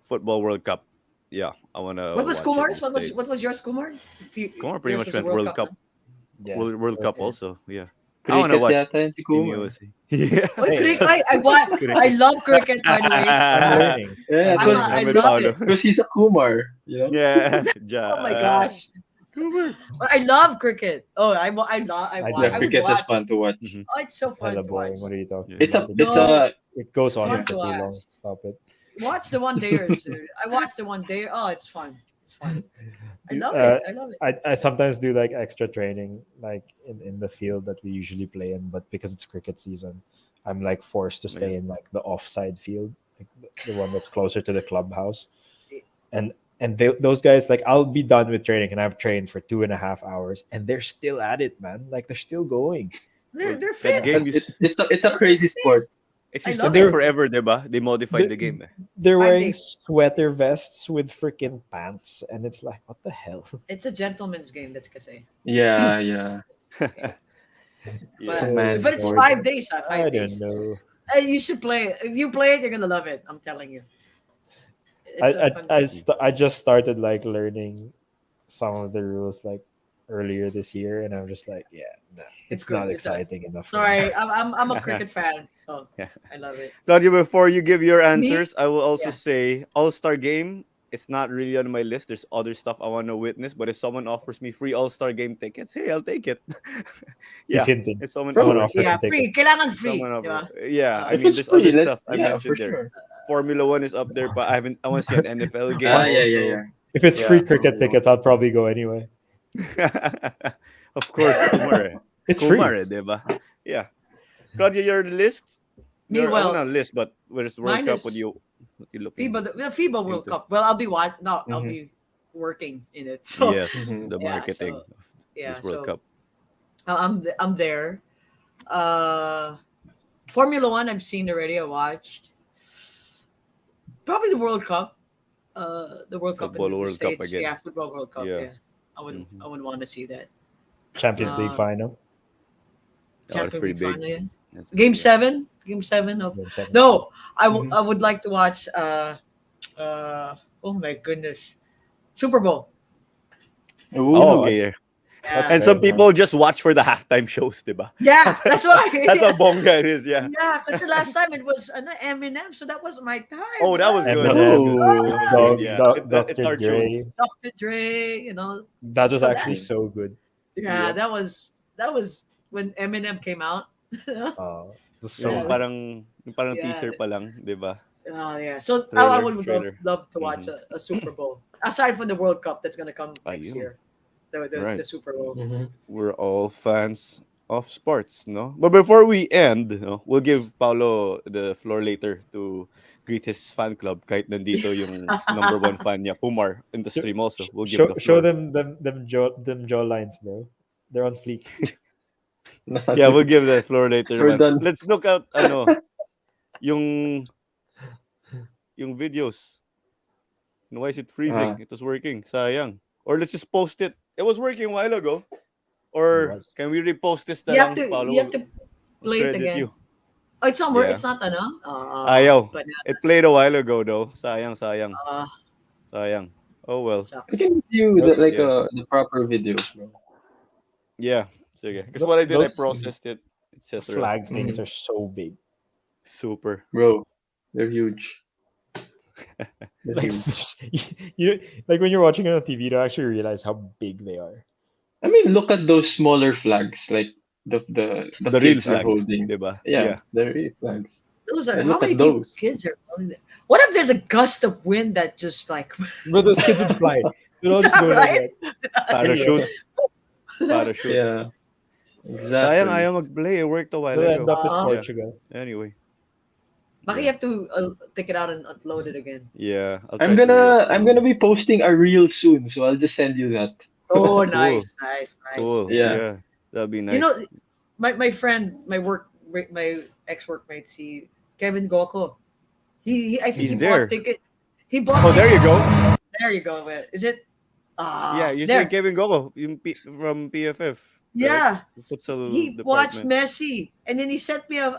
Football World Cup. Yeah, I want to. What was Kumar's? What was yours, Kumar? Kumar pretty Yours much was went World Cup. Yeah. World Cup Okay. also. Yeah. I want to Cricket watch yata yun si Team Kuma. USA. Yeah. Oh, Hey. cricket. I love cricket, by the way. I'm learning. Yeah, I'm because a- I with love Paolo. it. because he's a Kumar, you know. Yeah. Oh my gosh. But I love cricket. Oh, I watch. Yeah, I would cricket is watch. fun to watch. Mhm. Oh, it's so fun Hella to boring. watch. What are you talking Yeah. It's a about? it's a It goes on Fun for to too long. watch. Stop it. watch the one dayers. I watched the one day. Oh, it's fun. It's fun. I Dude, love it. I love it. I sometimes do like extra training like in the field that we usually play in, but because it's cricket season, I'm like forced to Yeah. stay in like the offside field, like the one that's closer to the clubhouse. And those guys, like, I'll be done with training and I've trained for 2.5 hours and they're still at it, man. Like they're still going. They're Well, they're that fit. game It, is it's a crazy sport. it I used to love take it. forever, diba? They modified They're, the game. they're Five wearing days. sweater vests with freaking pants, and it's like, what the hell? It's a gentleman's game. That's kasi. Yeah, yeah. Yeah. It's a Yeah. Oh, man's But it's sport. 5 days. I 5 days. don't know. You should play it. If you play it, you're gonna love it. I'm telling you. I It's a I fun I, game. I just started like learning some of the rules like earlier this year, and I'm just like, yeah, nah, It's it's good. not It's a exciting enough for me. sorry. I'm a cricket fan, so Yeah. I love it. Claudio, before you give your Me? answers, I will also Yeah. say All Star Game. It's not really on my list. There's other stuff I want to witness, but if someone offers me free All Star Game tickets, hey, I'll take it. He's Yeah, hinting. if someone Someone Bro, offers, offered Yeah, him free. tickets. Kailangan free, someone di offer, ba? yeah. I Uh, if mean, it's there's free, other stuff let's I yeah, for mentioned there. sure. Formula One is up there, but I haven't. I want to see an NFL game yeah. Yeah, yeah, also. yeah. If it's free Yeah, cricket Formula One. tickets, I'll probably go anyway. of course, Kumar. It's Kumar, free. diba? Yeah. Claudia, your list. Your I want Meanwhile, not list, but where's the World mine Cup? is What you looking FIBA, the FIBA World into? Cup. Well, I'll be what? No, I'll Hmm. be working in it. So Yes, Hmm. the yeah, marketing so of yeah, this World so Cup. I'm there. Uh, Formula One, I've seen already. I watched probably the World Cup. The World Cup in Football the World Cup States. again. Yeah, football World Cup. Yeah. Yeah, Hmm. I would want to see that. Champions League Uh, final, Oh, that's Champion pretty League big. final. Yeah. That's Game big. Yeah. seven. Game seven of game seven. no. Hmm. I would like to watch. Oh my goodness, Super Bowl. Oh, Ooh, okay. Yeah. That's Yeah, And some fair. yeah. people just watch for the halftime shows, diba? yeah. That's why. That's how bongga it is. Yeah. Yeah, because the last time it was Eminem, so that was my time. Oh, that was good. That was Eminem, good. Ooh, That was good. okay. Yeah. It's Dr. our tunes. Dre. Dr. Dre, That was So that actually so good. yeah, Yep. that was when Eminem came out. It was so Yung yeah, good. parang yeah, teaser pa lang, diba? yeah. So I Trailer, would trailer. love to watch Mm-hmm. a Super Bowl aside from the World Cup that's gonna come next Ayun. year. The Right. Super Bowl. Hmm. We're all fans of sports, no? But before we end, no, we'll give Paolo the floor later to greet his fan club kahit nandito yung number one fan niya, Pumar, in the Show, stream also. We'll give the show floor. them jaw lines, bro. They're on fleek. Yeah, we'll give the floor later We're naman. done. Let's look at yung yung videos. And why is it freezing? Uh, It was working. Sayang. Or let's just post it. It was working a while ago. It Or was. can we repost this na You have lang? to Paolo you have to will play it credit again. you. Oh, it's not work. Yeah. It's not Ayaw. but It played a while ago though. Sayang. uh, Sayang. Oh well. we sucks. can view But like yeah. the proper videos, bro. Yeah. Sige. Because what I did, I Those processed it, etc. flag things Hmm. are so big. Super. Bro, they're huge. They're Like huge. you like when you're watching it on TV, you don't actually realize how big they are. I mean, look at those smaller flags, like the The real kids are flag. holding. Diba? Yeah, Yeah. they're real flags. Those are And how look many at people those. kids are holding that? What if there's a gust of wind that just like But those kids would fly. They'd all just yeah, go like right? that. Parachute. Parachute. Yeah, Sayang exactly. ayaw mag-play. It worked a while They'll end ago. up in Uh, Yeah. Portugal. Anyway. Baka you Yeah. have to take it out and upload it again. Yeah. I'll I'm try to gonna I'm re-upload gonna it. be posting a reel soon, so I'll just send you that. Oh, Cool. nice, nice, nice. Cool. Yeah. Yeah. Yeah. That'd be You know, nice. my friend, my ex workmates, Kevin Goko. He I think He's he bought there. ticket. He bought Oh, there you tickets. go. There you go. Is it? Yeah, you say There. Kevin Gogo from PFF, right? Yeah. Futsal He watched department. Messi, and then he sent me a,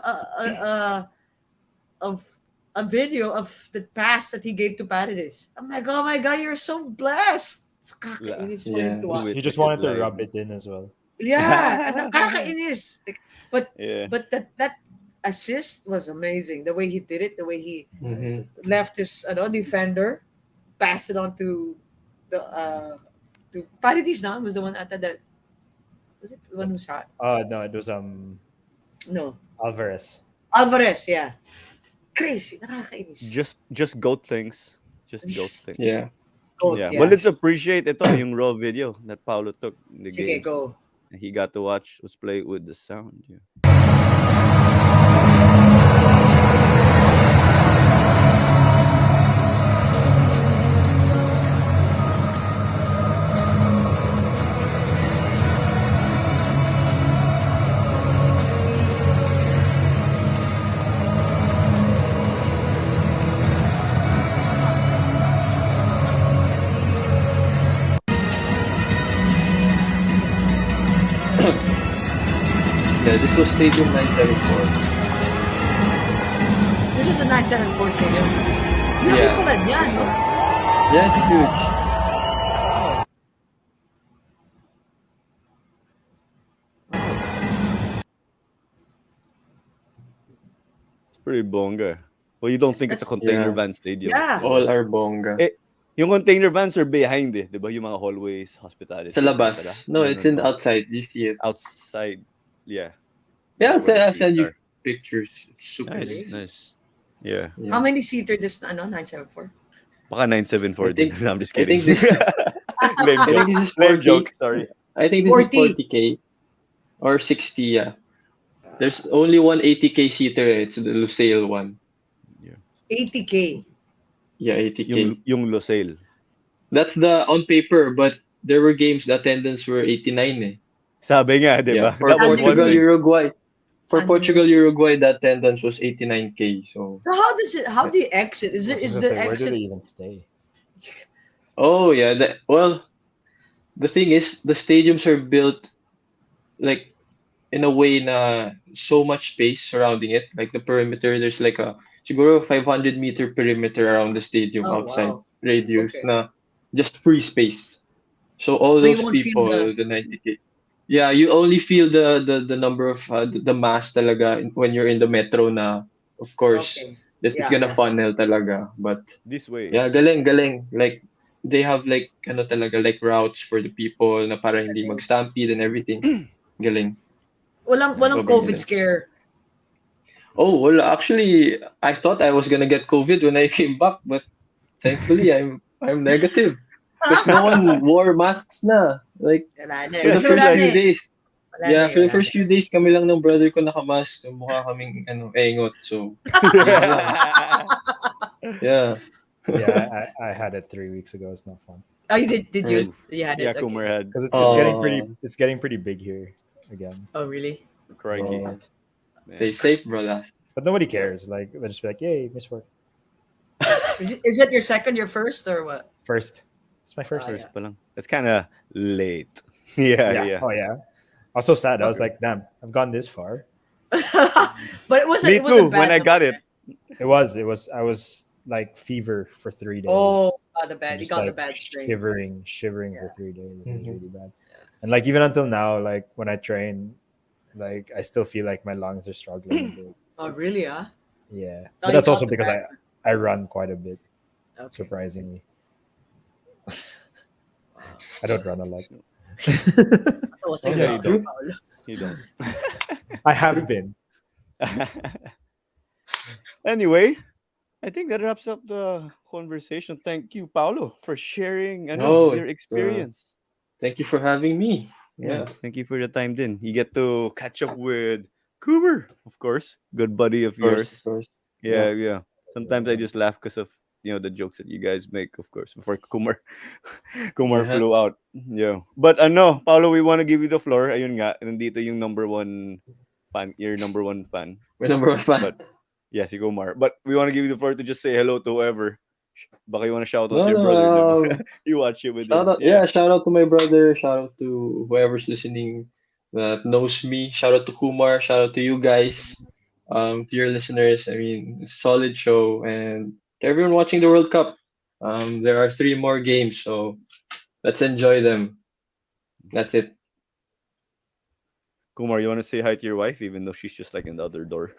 a video of the pass that he gave to Paredes. I'm like, oh my god, you're so blessed. It's kakainis for him Yeah. to Do watch. it. He just Witness it wanted to live. rub it in as well. Yeah, and nakakainis. But Yeah. that assist was amazing. The way he did it, the way he Mhm. left his defender, passed it on to Paredes. Now was the one at that was it the one who shot? No, it was No, Alvarez. Alvarez. Yeah, Crazy. Nakakainis. Just goat things. Just goat things. Yeah. Goat, Yeah, but yeah. let's appreciate ito yung raw video that Paulo took in the Sige, games. go. He got to watch us play with the sound. Yeah. Yeah, this was Stadium 974. This was the 974 Stadium. Laki Yeah. pala niyan, no? Yeah, it's huge. It's pretty bonga. Well, you don't think it's a That's container Yeah. van stadium. yeah. Diba? All are bongga. Eh, yung container vans are behind eh, di ba? Yung mga hallways, hospitality, Sa etc. labas. No, it's Ganun in ba? outside. You see it. Outside, yeah. Yeah, Where the I'll streets send you are. pictures. It's super Nice, nice. nice. Yeah. Yeah. How many seater this 974? Baka 974 I din. think No, I'm just I kidding. think this Lame I think joke. this is Lame 40. joke. Sorry. I think this 40. is 40K or 60, yeah. There's only one 80K seater. It's the Lusail one. 80K. Yeah, 80K. Yung Losail. That's the on paper, but there were games the attendance were 89 eh. Sabi nga, di Yeah, ba? for That was one Portugal, thing. Uruguay. For Ano? Portugal, Uruguay, the attendance was 89K. So, So how do you exit? Is it I was is gonna the say, where do exit they even stay? oh yeah, well, the thing is, the stadiums are built like in a way na so much space surrounding it. Like the perimeter, there's like a siguro 500-meter perimeter around the stadium Oh outside wow. radius Okay. na just free space. So all So you those won't feel people, the the 90K. Yeah, you only feel the number of the mass talaga when you're in the metro na of course okay. that it's Yeah, gonna yeah. funnel talaga. But This way. yeah, galing. Like they have like ano talaga like routes for the people na para hindi mag-stampede and everything. Galing. Walang Sobrang COVID galing. scare. Oh, well, actually, I thought I was gonna get COVID when I came back, but thankfully I'm negative because no one wore masks na. Like Wala na for eh. the Kasi Yes, wala first na few eh. days, Wala na yeah, eh. for the Wala first na. few days kami lang ng brother ko nakamask. So, mukha kaming ano, engot. So, yun lang. Yeah. Yeah, I had it 3 weeks ago. It's not fun Oh, you did you? Right. You had Yeah, it. Kumar Okay. had because Oh, it's getting pretty big here again. Oh really? crikey. oh, stay Man. safe, brother. But nobody cares. Like they'll just be like, "Yay, miss work." Is it your second, your first, or what? First, it's my first. First yeah. pa lang. It's kind of late. Yeah, Yeah. yeah. Oh yeah. I was so sad. I was Okay. like, "Damn, I've gone this far." But Me it wasn't too, bad. when I got naman, it. right? It was. I was like fever for 3 days. Oh, got the And bad. You just got the like bad strain. shivering for Yeah. 3 days. It was Mhm. really bad. And like even until now, like when I train, like I still feel like my lungs are struggling a bit. Oh really? Huh? Yeah, Now but you that's got also the because bad. I run quite a bit, Okay. surprisingly. Wow. I don't run a lot. That was Oh, Yeah, a you that's don't. true. Paolo. You don't. I have been. Anyway, I think that wraps up the conversation. Thank you, Paulo, for sharing Oh, your experience. thank you for having me. Yeah, Yeah, thank you for the time din. You get to catch up with Cooper, of course. Good buddy of of yours. course. Yeah, Yeah. yeah. Sometimes I just laugh because of the jokes that you guys make, of course, before Kumar Yeah. flew out. Yeah. But Paulo, we want to give you the floor. Ayun nga, nandito yung number one fan, your number one fan. My number one fan. But yeah, si Kumar. But we want to give you the floor to just say hello to whoever. Baka you want to shout out No, your no. brother, diba? You watch it with Shout him. out, Yeah. yeah, shout out to my brother. Shout out to whoever's listening that knows me. Shout out to Kumar. Shout out to you guys. To your listeners. I mean, it's a solid show, and to everyone watching the World Cup. There are 3 more games, so let's enjoy them. That's it. Kumar, you want to say hi to your wife, even though she's just like in the other door?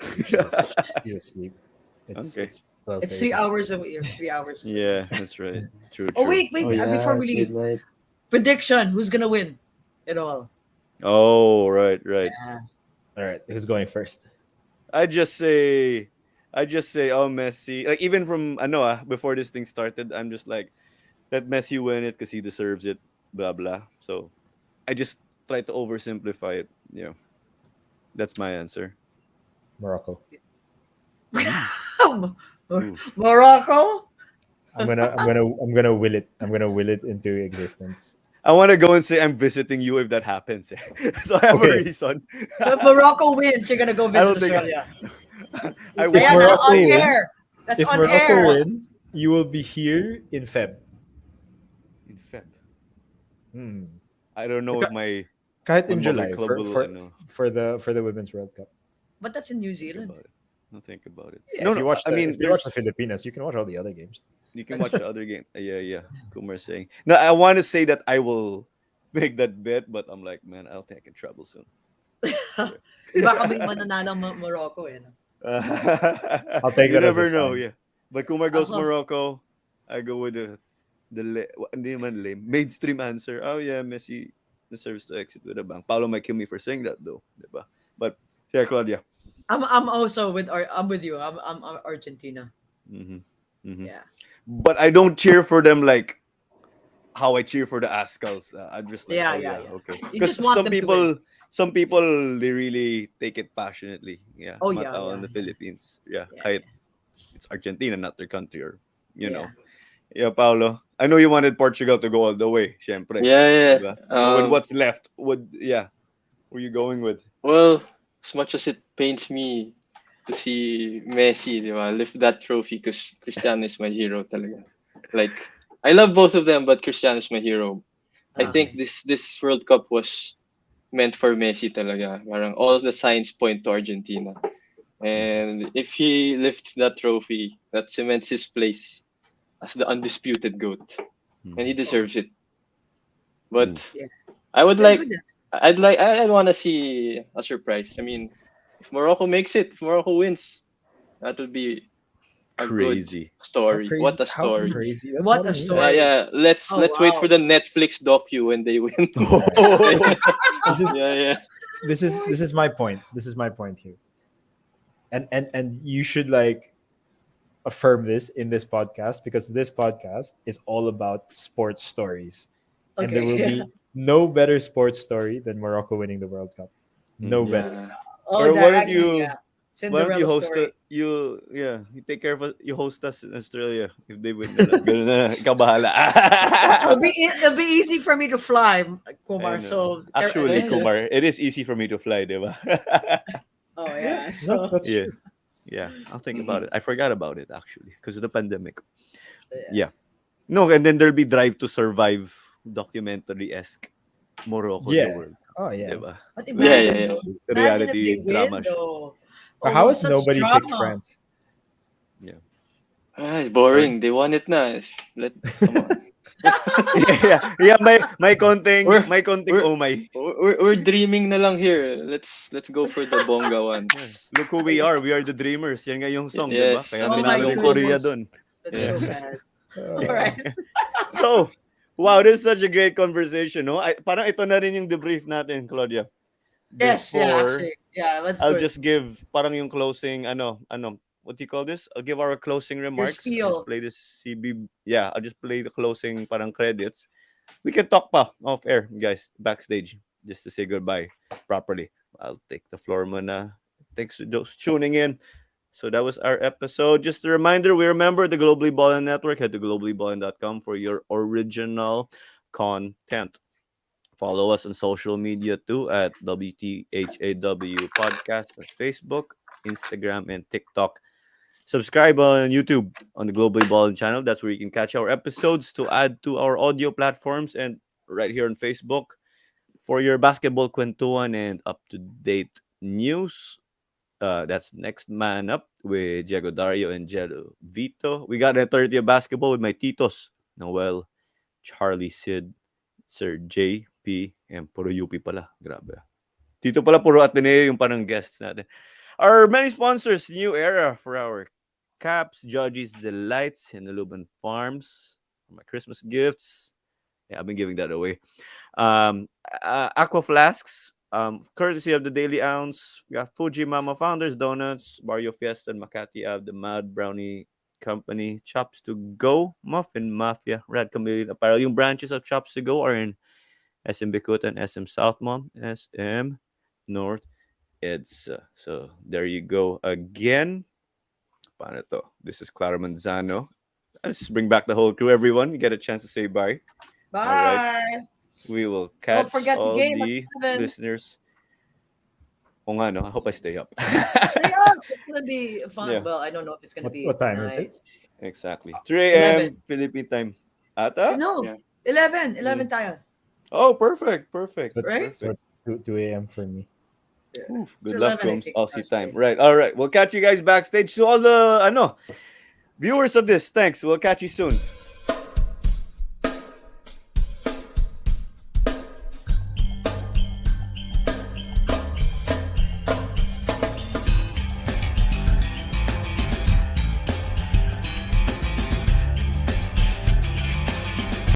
He's asleep. Okay. It's 12:30. It's 3 hours away. 3 hours. Yeah, that's right. True, Oh true. wait. Oh Before yeah, we it's leave, midnight. prediction: who's gonna win it all? Oh, right, right. Yeah. All right, who's going first? I just say I just say, oh, Messi. Like even from I know before this thing started, I'm just like, let Messi win it because he deserves it. Blah blah. So I just try to oversimplify it. That's my answer. Morocco. Mm. Ooh. Morocco. I'm gonna will it. I'm gonna will it into existence. I want to go and say I'm visiting you if that happens. So I have a Okay, reason. So if Morocco wins, you're gonna go I visit don't think Australia. I if wish Ayan it na, was. Morocco on wins, air. That's if on Morocco air. wins, you will be here in Feb. In Feb. Hmm. I don't know if Kahit my in mother July club for will. I for know. for the Women's World Cup. But that's in New Think Zealand. about it. I'll think about it. Yeah, No, if no. you watch I the mean, if you watch the there's Filipinas, you can watch all the other games. you can watch the other game. Yeah, yeah. Kumar saying. No, I want to say that I will make that bet, but I'm like, man, I don't think I can travel soon. Baka may mananalo ang Morocco eh. No? I'll take You that as a never know. sign. Yeah, but Kumar goes Ako, Morocco. I go with hindi man lame mainstream answer. Oh yeah, Messi deserves to exit with a bang. Paolo might kill me for saying that though, diba? But yeah, Claudia. I'm also with I'm with you. I'm Argentina. hmm hmm Yeah. But I don't cheer for them like how I cheer for the Ascals. I'm just like, Yeah, oh yeah, yeah, yeah. okay. You Because just want them to win. some people, they really take it passionately. Yeah, Oh yeah, mata yeah, on the yeah. Philippines. Yeah, Yeah, kahit it's Argentina, not their country, or you yeah. know. Yeah, Paulo. I know you wanted Portugal to go all the way, syempre. Yeah, yeah. Diba? But with what's left, who are you going with? Well, as much as it pains me to see Messi, di ba, lift that trophy because Cristiano is my hero talaga. Like, I love both of them, but Cristiano is my hero. I think Okay. this World Cup was meant for Messi talaga. Parang all the signs point to Argentina. Mhm, And if he lifts that trophy, that cements his place as the undisputed GOAT. And he mhm. Oh deserves it. But Oof, yeah. I would Very like, good. I'd want to see a surprise. I mean, if Morocco makes it, if Morocco wins, that would be a good crazy. How story. crazy? What a How story. crazy? That's What what I a mean. story. Yeah, Oh let's wait for wow. the Netflix docu when they win. This Oh, this is Yeah, yeah. this is my point. This is my point here. And you should like affirm this in this podcast because this podcast is all about sports stories. And there will Okay. be no better sports story than Morocco winning the World Cup. No mhm. better. Yeah. Oh, Or that actually, yeah. why don't you Cinderella host story. you take care of you host us in Australia if they win na lang. Ganun na lang. Ikaw bahala. It'll be easy for me to fly, I Kumar. know. So, Actually, Kumar, it is easy for me to fly, diba? oh Yeah, yeah. no, So that's Yeah. true. Yeah, I'll think about it. Mhm. I forgot about it actually because of the pandemic. yeah. Yeah. No, and then there'll be Drive to Survive documentary-esque Morocco in the Yeah. world. Oh yeah. Diba? But Yeah, Like yeah, imagine, yeah. so imagine if reality they drama win show. though. But Oh how no, has such nobody picked drama. France? Yeah. It's Sorry. boring. They won it na. Let come on. Yeah, yeah, may konting we're may konting we're oh my. we're dreaming na lang here. Let's go for the bonga Yeah. ones. Look who we are. We are the dreamers. Yan nga yung song, 'di ba? Yes, Kaya Oh let's my tinalo go din for Korea goodness, doon. that's Yeah. so Uh, bad. All uh, right. So, wow, this is such a great conversation, no? Parang ito na rin yung debrief natin, Claudia. Yes, yeah, Before actually, yeah, that's I'll good. just give parang yung closing what do you call this? I'll give our closing Your remarks. I'll just spiel. play this CB. Yeah, I'll just play the closing parang credits. We can talk pa off air, guys, backstage, just to say goodbye properly. I'll take the floor muna. Thanks to those tuning in. So that was our episode. Just a reminder, we remember the Globally Ballin Network. Head to globallyballin.com for your original content. Follow us on social media too at WTHAW Podcast on Facebook, Instagram, and TikTok. Subscribe on YouTube on the Globally Ballin channel. That's where you can catch our episodes to add to our audio platforms and right here on Facebook for your basketball kwentuhan and up to date news. That's Next Man Up with Diego Dario and Jello Vito. We got a 30 of basketball with my titos, Noel, Charlie, Sid, Sir JP, and puro UP pala. Grabe. Tito pala puro Ateneo yung parang guests natin. Our many sponsors, new era for our caps, Judges Delights, and the Luban Farms. For my Christmas gifts. Yeah, I've been giving that away. Aqua Flasks, Courtesy of the Daily Ounce, we got Fuji Mama Founders Donuts, Barrio Fiesta, and Makati Ave, the Mad Brownie Company, Chops to Go, Muffin Mafia, Red Chameleon Apparel. Yung branches of Chops to Go are in SM Bikutan, SM Southmont, SM North EDSA. So there you go again. Paano to? This is Clara Manzano. Let's bring back the whole crew, everyone. You get a chance to say bye. All right. Bye. We will Don't catch forget the all game at the 7. listeners. Oh nga, no? I hope I stay up. Stay up. It's gonna be fun. Yeah, Well, I don't know if it's gonna be What time is it? nice. exactly. 3 a.m. 11. Philippine time. Ata? No, Yeah. 11. Mm. 11 tayo. Oh, perfect. Perfect. Right? So it's 2 a.m. for me. Yeah. Oof, good So luck, 11, I Combs. think. Aussie Last time. day. Right. All right. We'll catch you guys backstage. To all the viewers of this, thanks. We'll catch you soon.